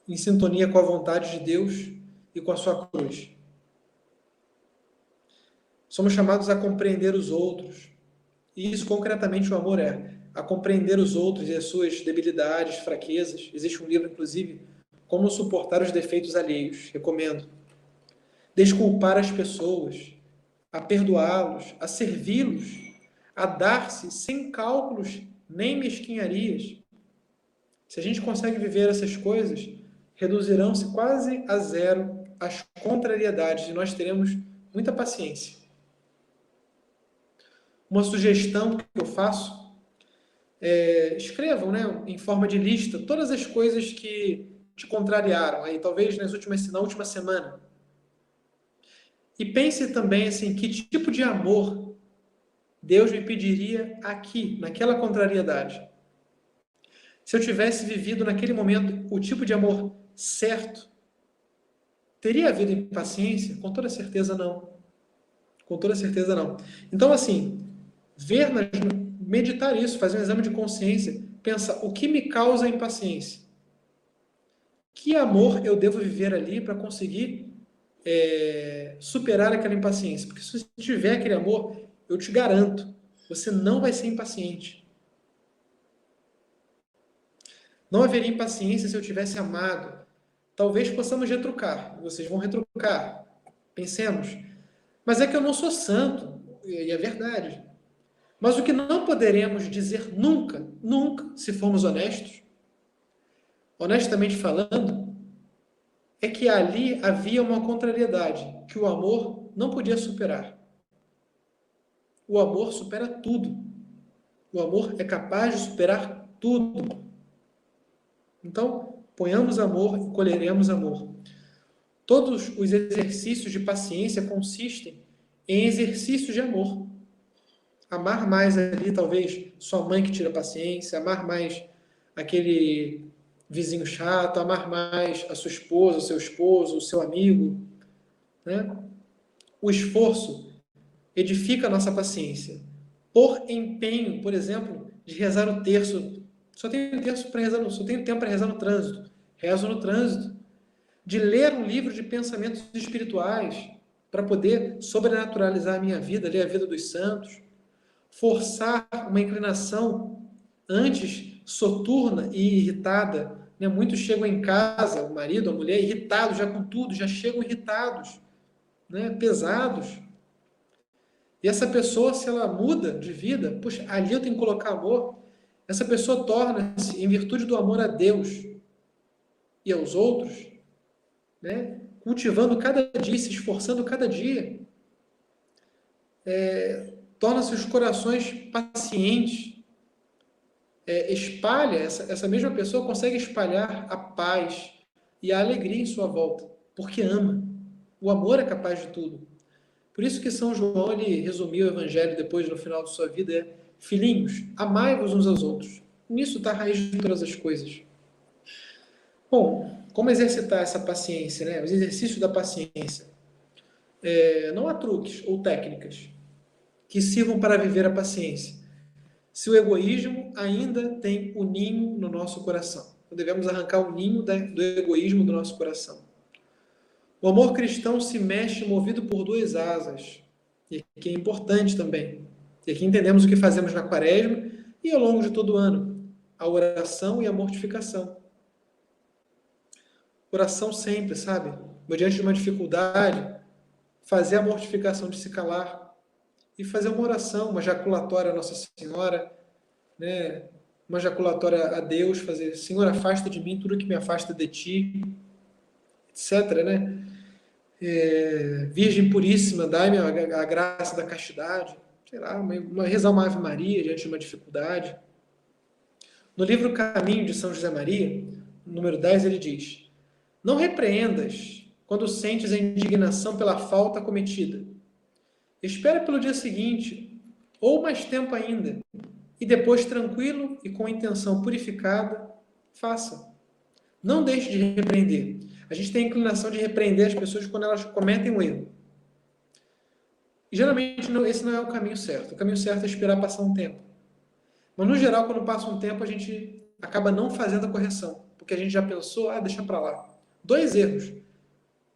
em sintonia com a vontade de Deus e com a sua cruz. Somos chamados a compreender os outros. E isso, concretamente, o amor é a compreender os outros e as suas debilidades, fraquezas. Existe um livro, inclusive, Como Suportar os Defeitos Alheios. Recomendo. Desculpar as pessoas, a perdoá-los, a servi-los, a dar-se sem cálculos nem mesquinharias. Se a gente consegue viver essas coisas, reduzirão-se quase a zero as contrariedades e nós teremos muita paciência. Uma sugestão que eu faço escrevam, né, em forma de lista todas as coisas que te contrariaram, aí talvez na última semana. E pense também assim, que tipo de amor Deus me pediria aqui, naquela contrariedade. Se eu tivesse vivido naquele momento o tipo de amor certo, teria havido impaciência? Com toda certeza não. Com toda certeza não. Então, assim, meditar isso, fazer um exame de consciência, pensar o que me causa impaciência? Que amor eu devo viver ali para conseguir superar aquela impaciência? Porque se tiver aquele amor, eu te garanto, você não vai ser impaciente. Não haveria impaciência se eu tivesse amado. Talvez possamos retrucar. Vocês vão retrucar. Pensemos. Mas é que eu não sou santo. E é verdade. Mas o que não poderemos dizer nunca, nunca, se formos honestos, honestamente falando, é que ali havia uma contrariedade que o amor não podia superar. O amor supera tudo. O amor é capaz de superar tudo. Então, ponhamos amor e colheremos amor. Todos os exercícios de paciência consistem em exercícios de amor. Amar mais ali, talvez, sua mãe que tira paciência, amar mais aquele vizinho chato, amar mais a sua esposa, o seu esposo, o seu amigo, né? O esforço edifica a nossa paciência. Por empenho, por exemplo, de rezar o terço. Só tenho terço para rezar, só tenho tempo para rezar no trânsito. Rezo no trânsito. De ler um livro de pensamentos espirituais para poder sobrenaturalizar a minha vida, ler a vida dos santos, forçar uma inclinação antes soturna e irritada. Né? Muitos chegam em casa, o marido, a mulher, irritados já com tudo, já chegam irritados, né? Pesados. E essa pessoa, se ela muda de vida, puxa, ali eu tenho que colocar amor, essa pessoa torna-se, em virtude do amor a Deus e aos outros, né? Cultivando cada dia, se esforçando cada dia, torna-se os corações pacientes, espalha, essa mesma pessoa consegue espalhar a paz e a alegria em sua volta, porque ama. O amor é capaz de tudo. Por isso que São João ele resumiu o evangelho depois, no final de sua vida, filhinhos, amai-vos uns aos outros. Nisso está a raiz de todas as coisas. Bom, como exercitar essa paciência, né? Os exercícios da paciência. Não há truques ou técnicas que sirvam para viver a paciência. Se o egoísmo ainda tem o ninho no nosso coração. Então, devemos arrancar o ninho do egoísmo do nosso coração. O amor cristão se mexe movido por duas asas, e que é importante também. E aqui entendemos o que fazemos na quaresma e ao longo de todo o ano. A oração e a mortificação. Oração sempre, sabe? Diante de uma dificuldade, fazer a mortificação de se calar e fazer uma oração, uma jaculatória a Nossa Senhora, né? Uma jaculatória a Deus, fazer, Senhor, afasta de mim tudo que me afasta de Ti, etc., né? Virgem Puríssima, dai-me a graça da castidade, sei lá, rezar uma Ave Maria diante de uma dificuldade. No livro Caminho de São José Maria, número 10, ele diz: não repreendas quando sentes a indignação pela falta cometida. Espera pelo dia seguinte, ou mais tempo ainda, e depois, tranquilo e com a intenção purificada, faça. Não deixe de repreender. A gente tem a inclinação de repreender as pessoas quando elas cometem um erro. E geralmente esse não é o caminho certo. O caminho certo é esperar passar um tempo. Mas no geral, quando passa um tempo, a gente acaba não fazendo a correção. Porque a gente já pensou, deixa para lá. Dois erros.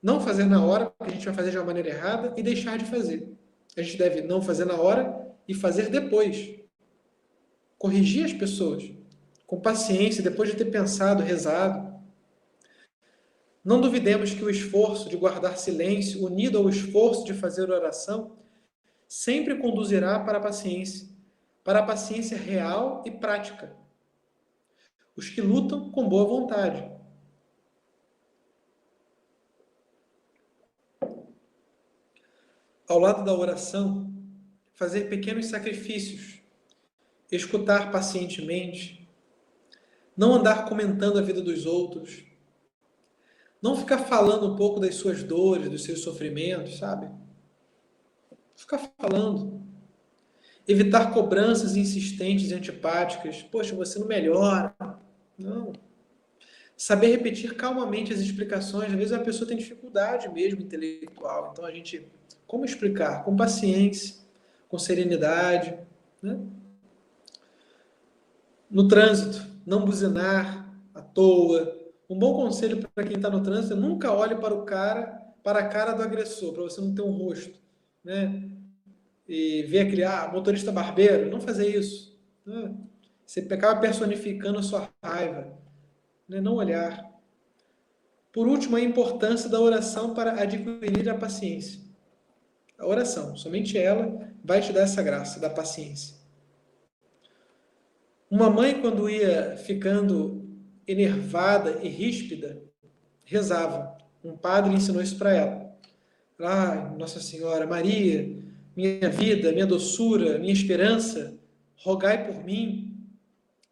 Não fazer na hora, porque a gente vai fazer de uma maneira errada, e deixar de fazer. A gente deve não fazer na hora e fazer depois. Corrigir as pessoas com paciência, depois de ter pensado, rezado. Não duvidemos que o esforço de guardar silêncio, unido ao esforço de fazer oração, sempre conduzirá para a paciência real e prática. Os que lutam com boa vontade. Ao lado da oração, fazer pequenos sacrifícios, escutar pacientemente, não andar comentando a vida dos outros, Não ficar falando um pouco das suas dores, dos seus sofrimentos, sabe? Ficar falando. Evitar cobranças insistentes e antipáticas. Poxa, você não melhora. Não. Saber repetir calmamente as explicações. Às vezes a pessoa tem dificuldade mesmo intelectual. Então como explicar? Com paciência, com serenidade, né? No trânsito, não buzinar à toa. Um bom conselho para quem está no trânsito é nunca olhe para a cara do agressor, para você não ter um rosto, né? E ver aquele motorista barbeiro, não fazer isso, né? Você acaba personificando a sua raiva, né? Não olhar. Por último, a importância da oração para adquirir a paciência. A oração, somente ela vai te dar essa graça da paciência. Uma mãe, quando ia ficando enervada e ríspida, rezava. Um padre ensinou isso para ela. Nossa Senhora, Maria, minha vida, minha doçura, minha esperança, rogai por mim.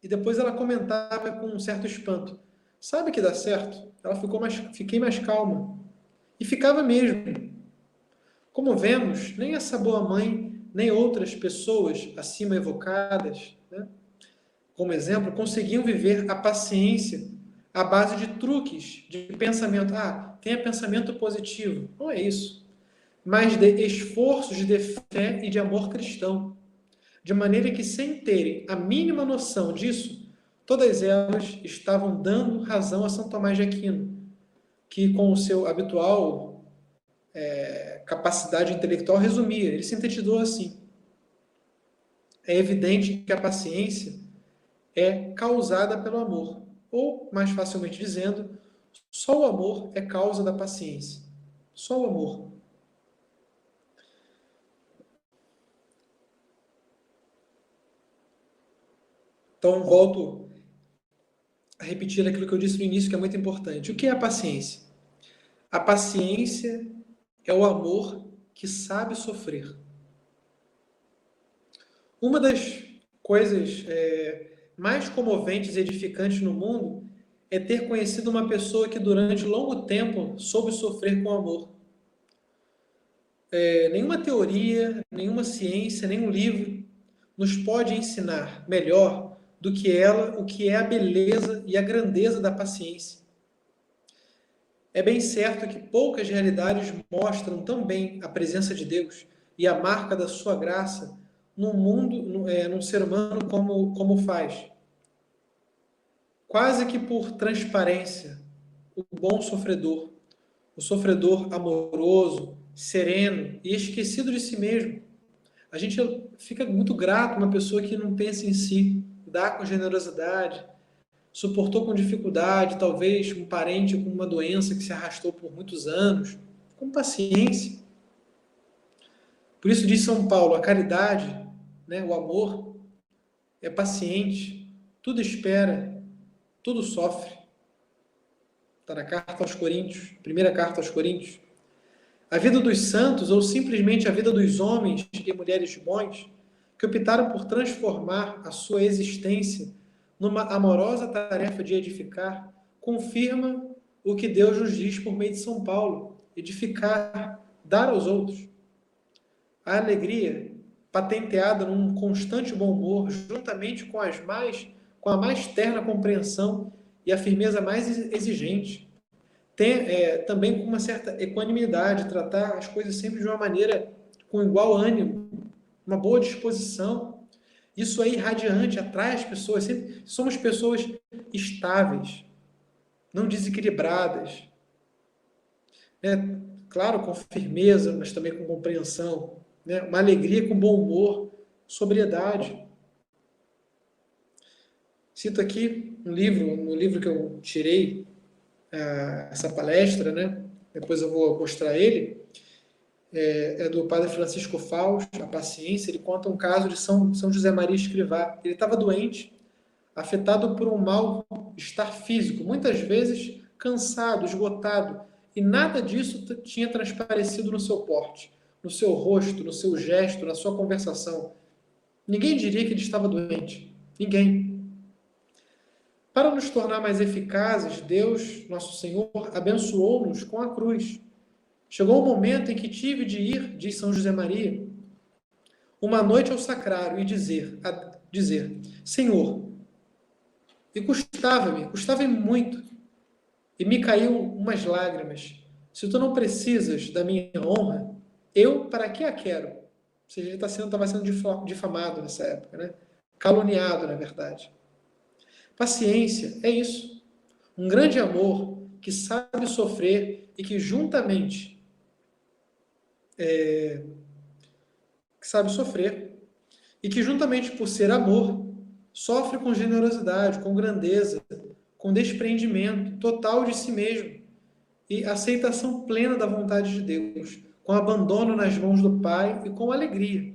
E depois ela comentava com um certo espanto. Sabe que dá certo? Fiquei mais calma. E ficava mesmo. Como vemos, nem essa boa mãe, nem outras pessoas acima evocadas, né, como exemplo, conseguiam viver a paciência à base de truques, de pensamento. Tenha pensamento positivo. Não é isso. Mas de esforços de fé e de amor cristão. De maneira que, sem terem a mínima noção disso, todas elas estavam dando razão a São Tomás de Aquino, que com o seu habitual capacidade intelectual resumia. Ele sintetizou assim: é evidente que a paciência é causada pelo amor. Ou, mais facilmente dizendo, só o amor é causa da paciência. Só o amor. Então, volto a repetir aquilo que eu disse no início, que é muito importante. O que é a paciência? A paciência é o amor que sabe sofrer. Uma das coisas mais comoventes e edificantes no mundo é ter conhecido uma pessoa que durante longo tempo soube sofrer com amor. Nenhuma teoria, nenhuma ciência, nenhum livro nos pode ensinar melhor do que ela o que é a beleza e a grandeza da paciência. É bem certo que poucas realidades mostram tão bem a presença de Deus e a marca da sua graça no mundo, num ser humano como faz. Quase que por transparência, o bom sofredor, o sofredor amoroso, sereno e esquecido de si mesmo. A gente fica muito grato a uma pessoa que não pensa em si, dá com generosidade, suportou com dificuldade, talvez um parente com uma doença que se arrastou por muitos anos, com paciência. Por isso diz São Paulo, a caridade, né, o amor, é paciente, tudo espera, tudo sofre. Está na carta aos Coríntios, primeira carta aos Coríntios. A vida dos santos, ou simplesmente a vida dos homens e mulheres bons, que optaram por transformar a sua existência numa amorosa tarefa de edificar, confirma o que Deus nos diz por meio de São Paulo: edificar, dar aos outros. A alegria, patenteada num constante bom humor, juntamente com a mais terna compreensão e a firmeza mais exigente. Também com uma certa equanimidade, tratar as coisas sempre de uma maneira com igual ânimo, uma boa disposição. Isso é irradiante, atrai as pessoas. Sempre somos pessoas estáveis, não desequilibradas. Claro, com firmeza, mas também com compreensão. Uma alegria com bom humor, sobriedade. Cito aqui no livro que eu tirei essa palestra, né? Depois eu vou mostrar ele, é do padre Francisco Fausto, A Paciência. Ele conta um caso de São José Maria Escrivá. Ele estava doente, afetado por um mal-estar físico, muitas vezes cansado, esgotado, e nada disso tinha transparecido no seu porte, no seu rosto, no seu gesto, na sua conversação. Ninguém diria que ele estava doente. Ninguém. Para nos tornar mais eficazes, Deus, nosso Senhor, abençoou-nos com a cruz. Chegou o momento em que tive de ir, diz São José Maria, uma noite ao sacrário e dizer, Senhor, e custava-me muito, e me caiu umas lágrimas. Se tu não precisas da minha honra, eu para que a quero? Ou seja, ele estava sendo difamado nessa época, né? Caluniado, na verdade. Paciência é isso. Um grande amor que sabe sofrer e que juntamente por ser amor, sofre com generosidade, com grandeza, com desprendimento total de si mesmo e aceitação plena da vontade de Deus, com abandono nas mãos do Pai e com alegria.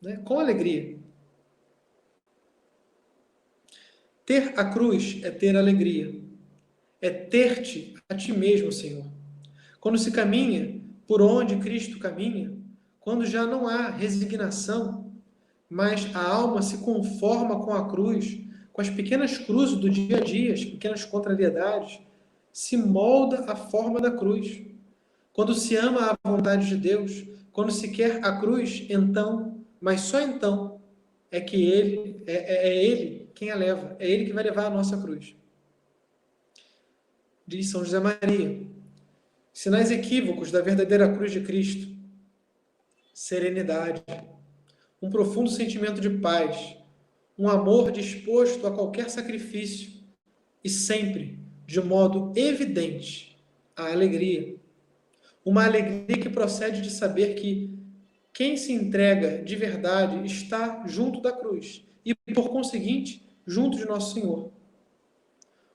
Né? Com alegria. Ter a cruz é ter alegria. É ter-te a ti mesmo, Senhor. Quando se caminha por onde Cristo caminha, quando já não há resignação, mas a alma se conforma com a cruz, com as pequenas cruzes do dia a dia, as pequenas contrariedades, se molda a forma da cruz. Quando se ama a vontade de Deus, quando se quer a cruz, então, mas só então, é que Ele quem a leva, é Ele que vai levar a nossa cruz. Diz São José Maria, sinais equívocos da verdadeira cruz de Cristo: serenidade, um profundo sentimento de paz, um amor disposto a qualquer sacrifício e sempre, de modo evidente, a alegria. Uma alegria que procede de saber que quem se entrega de verdade está junto da cruz e, por conseguinte, junto de Nosso Senhor.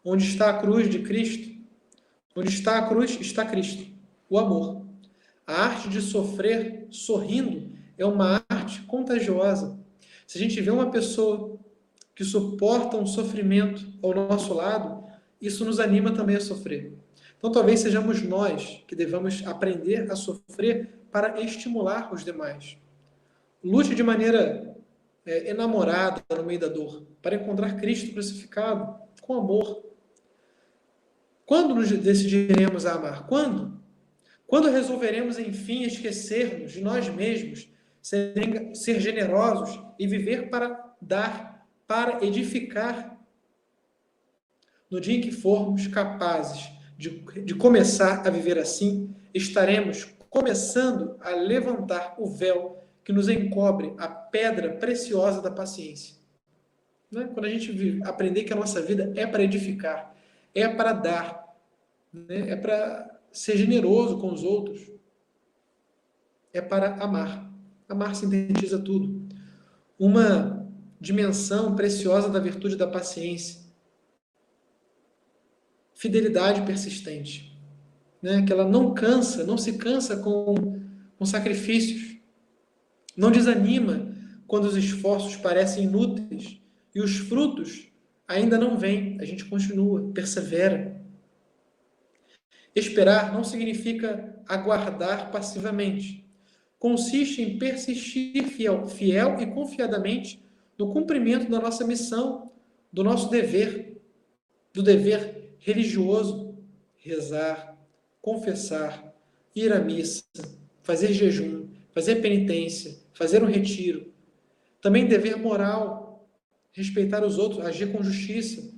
Onde está a cruz de Cristo? Onde está a cruz, está Cristo, o amor. A arte de sofrer sorrindo é uma arte contagiosa. Se a gente vê uma pessoa que suporta um sofrimento ao nosso lado, isso nos anima também a sofrer. Então, talvez sejamos nós que devamos aprender a sofrer para estimular os demais. Lute de maneira enamorada no meio da dor, para encontrar Cristo crucificado com amor. Quando nos decidiremos a amar? Quando? Quando resolveremos, enfim, esquecermos de nós mesmos, ser generosos e viver para dar, para edificar. No dia em que formos capazes de começar a viver assim, estaremos começando a levantar o véu que nos encobre a pedra preciosa da paciência. Né? Quando a gente aprender que a nossa vida é para edificar, é para dar, né? É para ser generoso com os outros, é para amar. Amar sintetiza tudo. Uma dimensão preciosa da virtude da paciência. Fidelidade persistente. Né? Que ela não cansa, não se cansa com sacrifícios. Não desanima quando os esforços parecem inúteis e os frutos ainda não vêm. A gente continua, persevera. Esperar não significa aguardar passivamente. Consiste em persistir fiel e confiadamente no cumprimento da nossa missão, do nosso dever, do dever religioso, rezar, confessar, ir à missa, fazer jejum, fazer penitência, fazer um retiro. Também dever moral, respeitar os outros, agir com justiça,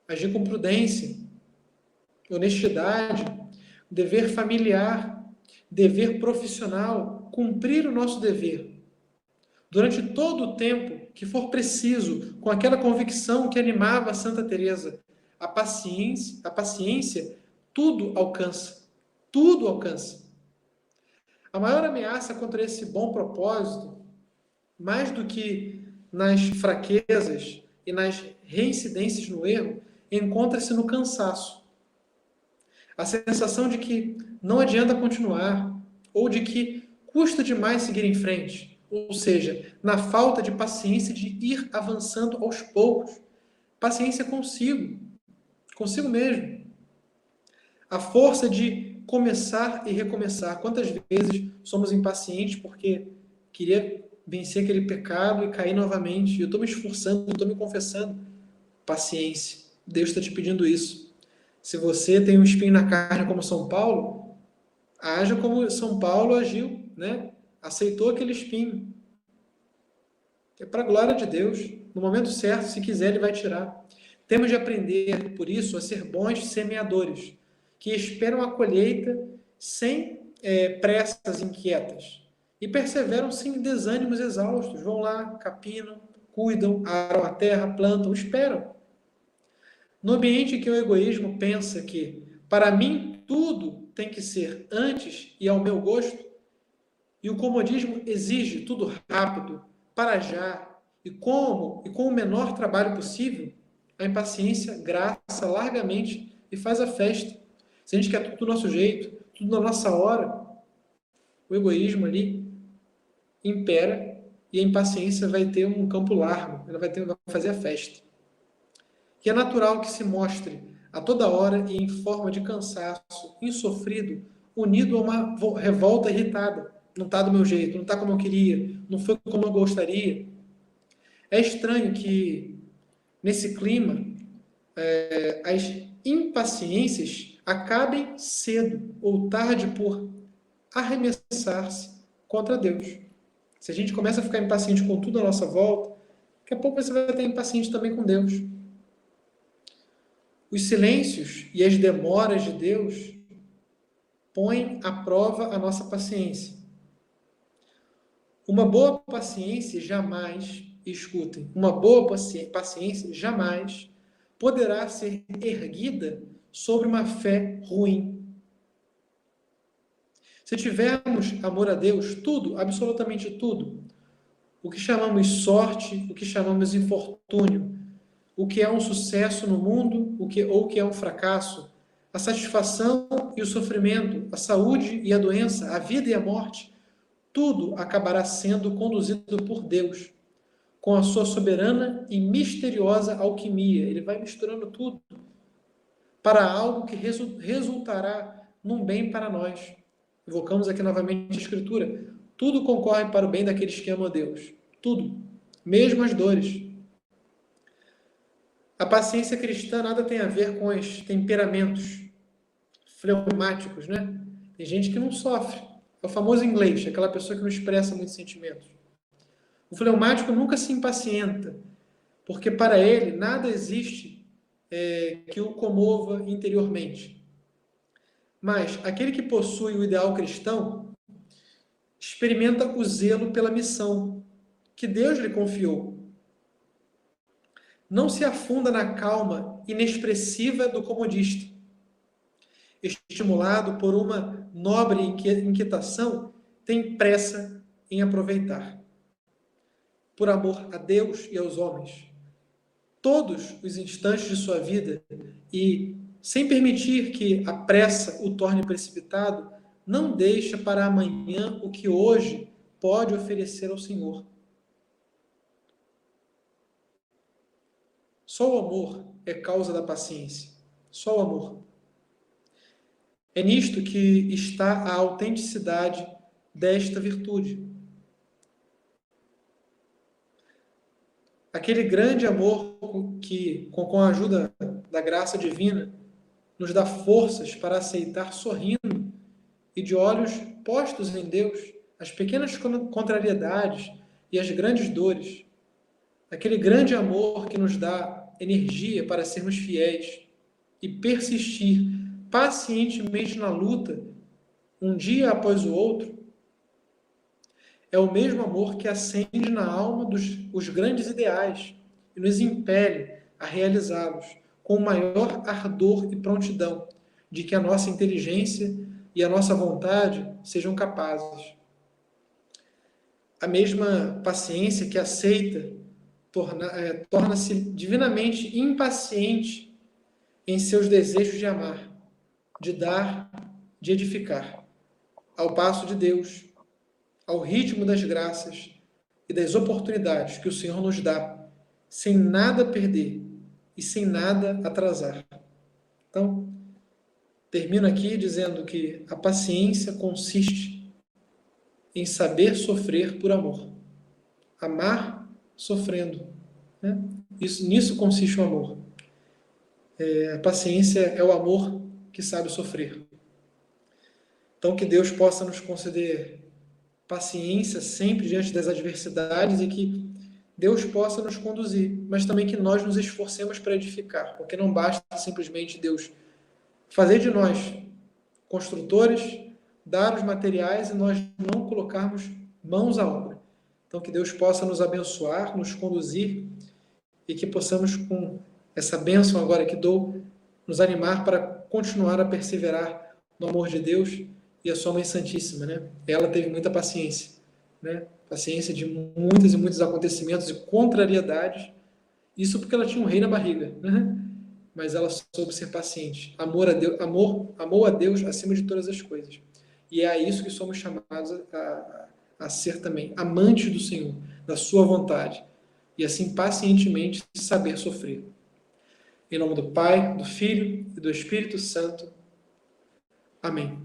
agir com prudência, honestidade, dever familiar, dever profissional, cumprir o nosso dever. Durante todo o tempo que for preciso, com aquela convicção que animava a Santa Teresa, a paciência tudo alcança. Tudo alcança. A maior ameaça contra esse bom propósito, mais do que nas fraquezas e nas reincidências no erro, encontra-se no cansaço. A sensação de que não adianta continuar, ou de que custa demais seguir em frente, ou seja, na falta de paciência de ir avançando aos poucos. Paciência consigo mesmo. A força de começar e recomeçar. Quantas vezes somos impacientes porque queria vencer aquele pecado e cair novamente? Eu estou me esforçando, eu estou me confessando. Paciência. Deus está te pedindo isso. Se você tem um espinho na carne como São Paulo, haja como São Paulo agiu, né? Aceitou aquele espinho. É para a glória de Deus. No momento certo, se quiser, Ele vai tirar. Temos de aprender, por isso, a ser bons semeadores, que esperam a colheita sem pressas inquietas. E perseveram sem desânimos exaustos. Vão lá, capinam, cuidam, aram a terra, plantam, esperam. No ambiente em que o egoísmo pensa que, para mim, tudo tem que ser antes e ao meu gosto, e o comodismo exige tudo rápido, para já, e com o menor trabalho possível, a impaciência graça largamente e faz a festa. Se a gente quer tudo do nosso jeito, tudo na nossa hora, o egoísmo ali impera e a impaciência vai ter um campo largo, ela vai fazer a festa. E é natural que se mostre a toda hora e em forma de cansaço insofrido, unido a uma revolta irritada. Não está do meu jeito, não está como eu queria, não foi como eu gostaria. É estranho que, nesse clima, as impaciências acabem cedo ou tarde por arremessar-se contra Deus. Se a gente começa a ficar impaciente com tudo à nossa volta, daqui a pouco você vai estar impaciente também com Deus. Os silêncios e as demoras de Deus põem à prova a nossa paciência. Uma boa paciência jamais, escutem, uma boa paciência jamais poderá ser erguida sobre uma fé ruim. Se tivermos amor a Deus, tudo, absolutamente tudo, o que chamamos sorte, o que chamamos infortúnio, o que é um sucesso no mundo, ou o que é um fracasso, a satisfação e o sofrimento, a saúde e a doença, a vida e a morte, tudo acabará sendo conduzido por Deus, com a sua soberana e misteriosa alquimia. Ele vai misturando tudo para algo que resultará num bem para nós. Evocamos aqui novamente a Escritura. Tudo concorre para o bem daqueles que amam a Deus. Tudo. Mesmo as dores. A paciência cristã nada tem a ver com os temperamentos fleumáticos, né? Tem gente que não sofre. É o famoso inglês, aquela pessoa que não expressa muitos sentimentos. O fleumático nunca se impacienta, porque para ele nada existe que o comova interiormente. Mas aquele que possui o ideal cristão experimenta o zelo pela missão que Deus lhe confiou. Não se afunda na calma inexpressiva do comodista. Estimulado por uma nobre inquietação, tem pressa em aproveitar. Por amor a Deus e aos homens, todos os instantes de sua vida e sem permitir que a pressa o torne precipitado, não deixa para amanhã o que hoje pode oferecer ao Senhor. Só o amor é causa da paciência. Só o amor. É nisto que está a autenticidade desta virtude. Aquele grande amor que, com a ajuda da graça divina, nos dá forças para aceitar sorrindo e de olhos postos em Deus as pequenas contrariedades e as grandes dores. Aquele grande amor que nos dá energia para sermos fiéis e persistir pacientemente na luta, um dia após o outro, é o mesmo amor que acende na alma os grandes ideais e nos impele a realizá-los com o maior ardor e prontidão de que a nossa inteligência e a nossa vontade sejam capazes. A mesma paciência que aceita torna-se divinamente impaciente em seus desejos de amar, de dar, de edificar, ao passo de Deus, ao ritmo das graças e das oportunidades que o Senhor nos dá, sem nada perder e sem nada atrasar. Então, termino aqui dizendo que a paciência consiste em saber sofrer por amor. Amar sofrendo. Né? Nisso consiste o amor. A paciência é o amor que sabe sofrer. Então, que Deus possa nos conceder paciência sempre diante das adversidades e que Deus possa nos conduzir, mas também que nós nos esforcemos para edificar, porque não basta simplesmente Deus fazer de nós construtores, dar os materiais e nós não colocarmos mãos à obra. Então, que Deus possa nos abençoar, nos conduzir e que possamos, com essa bênção agora que dou, nos animar para continuar a perseverar no amor de Deus e a sua Mãe Santíssima, né? Ela teve muita paciência, né? Paciência de muitos e muitos acontecimentos e contrariedades. Isso porque ela tinha um rei na barriga, né? Mas ela soube ser paciente. Amou a Deus acima de todas as coisas. E é a isso que somos chamados a ser também amantes do Senhor, da sua vontade. E assim pacientemente saber sofrer. Em nome do Pai, do Filho e do Espírito Santo. Amém.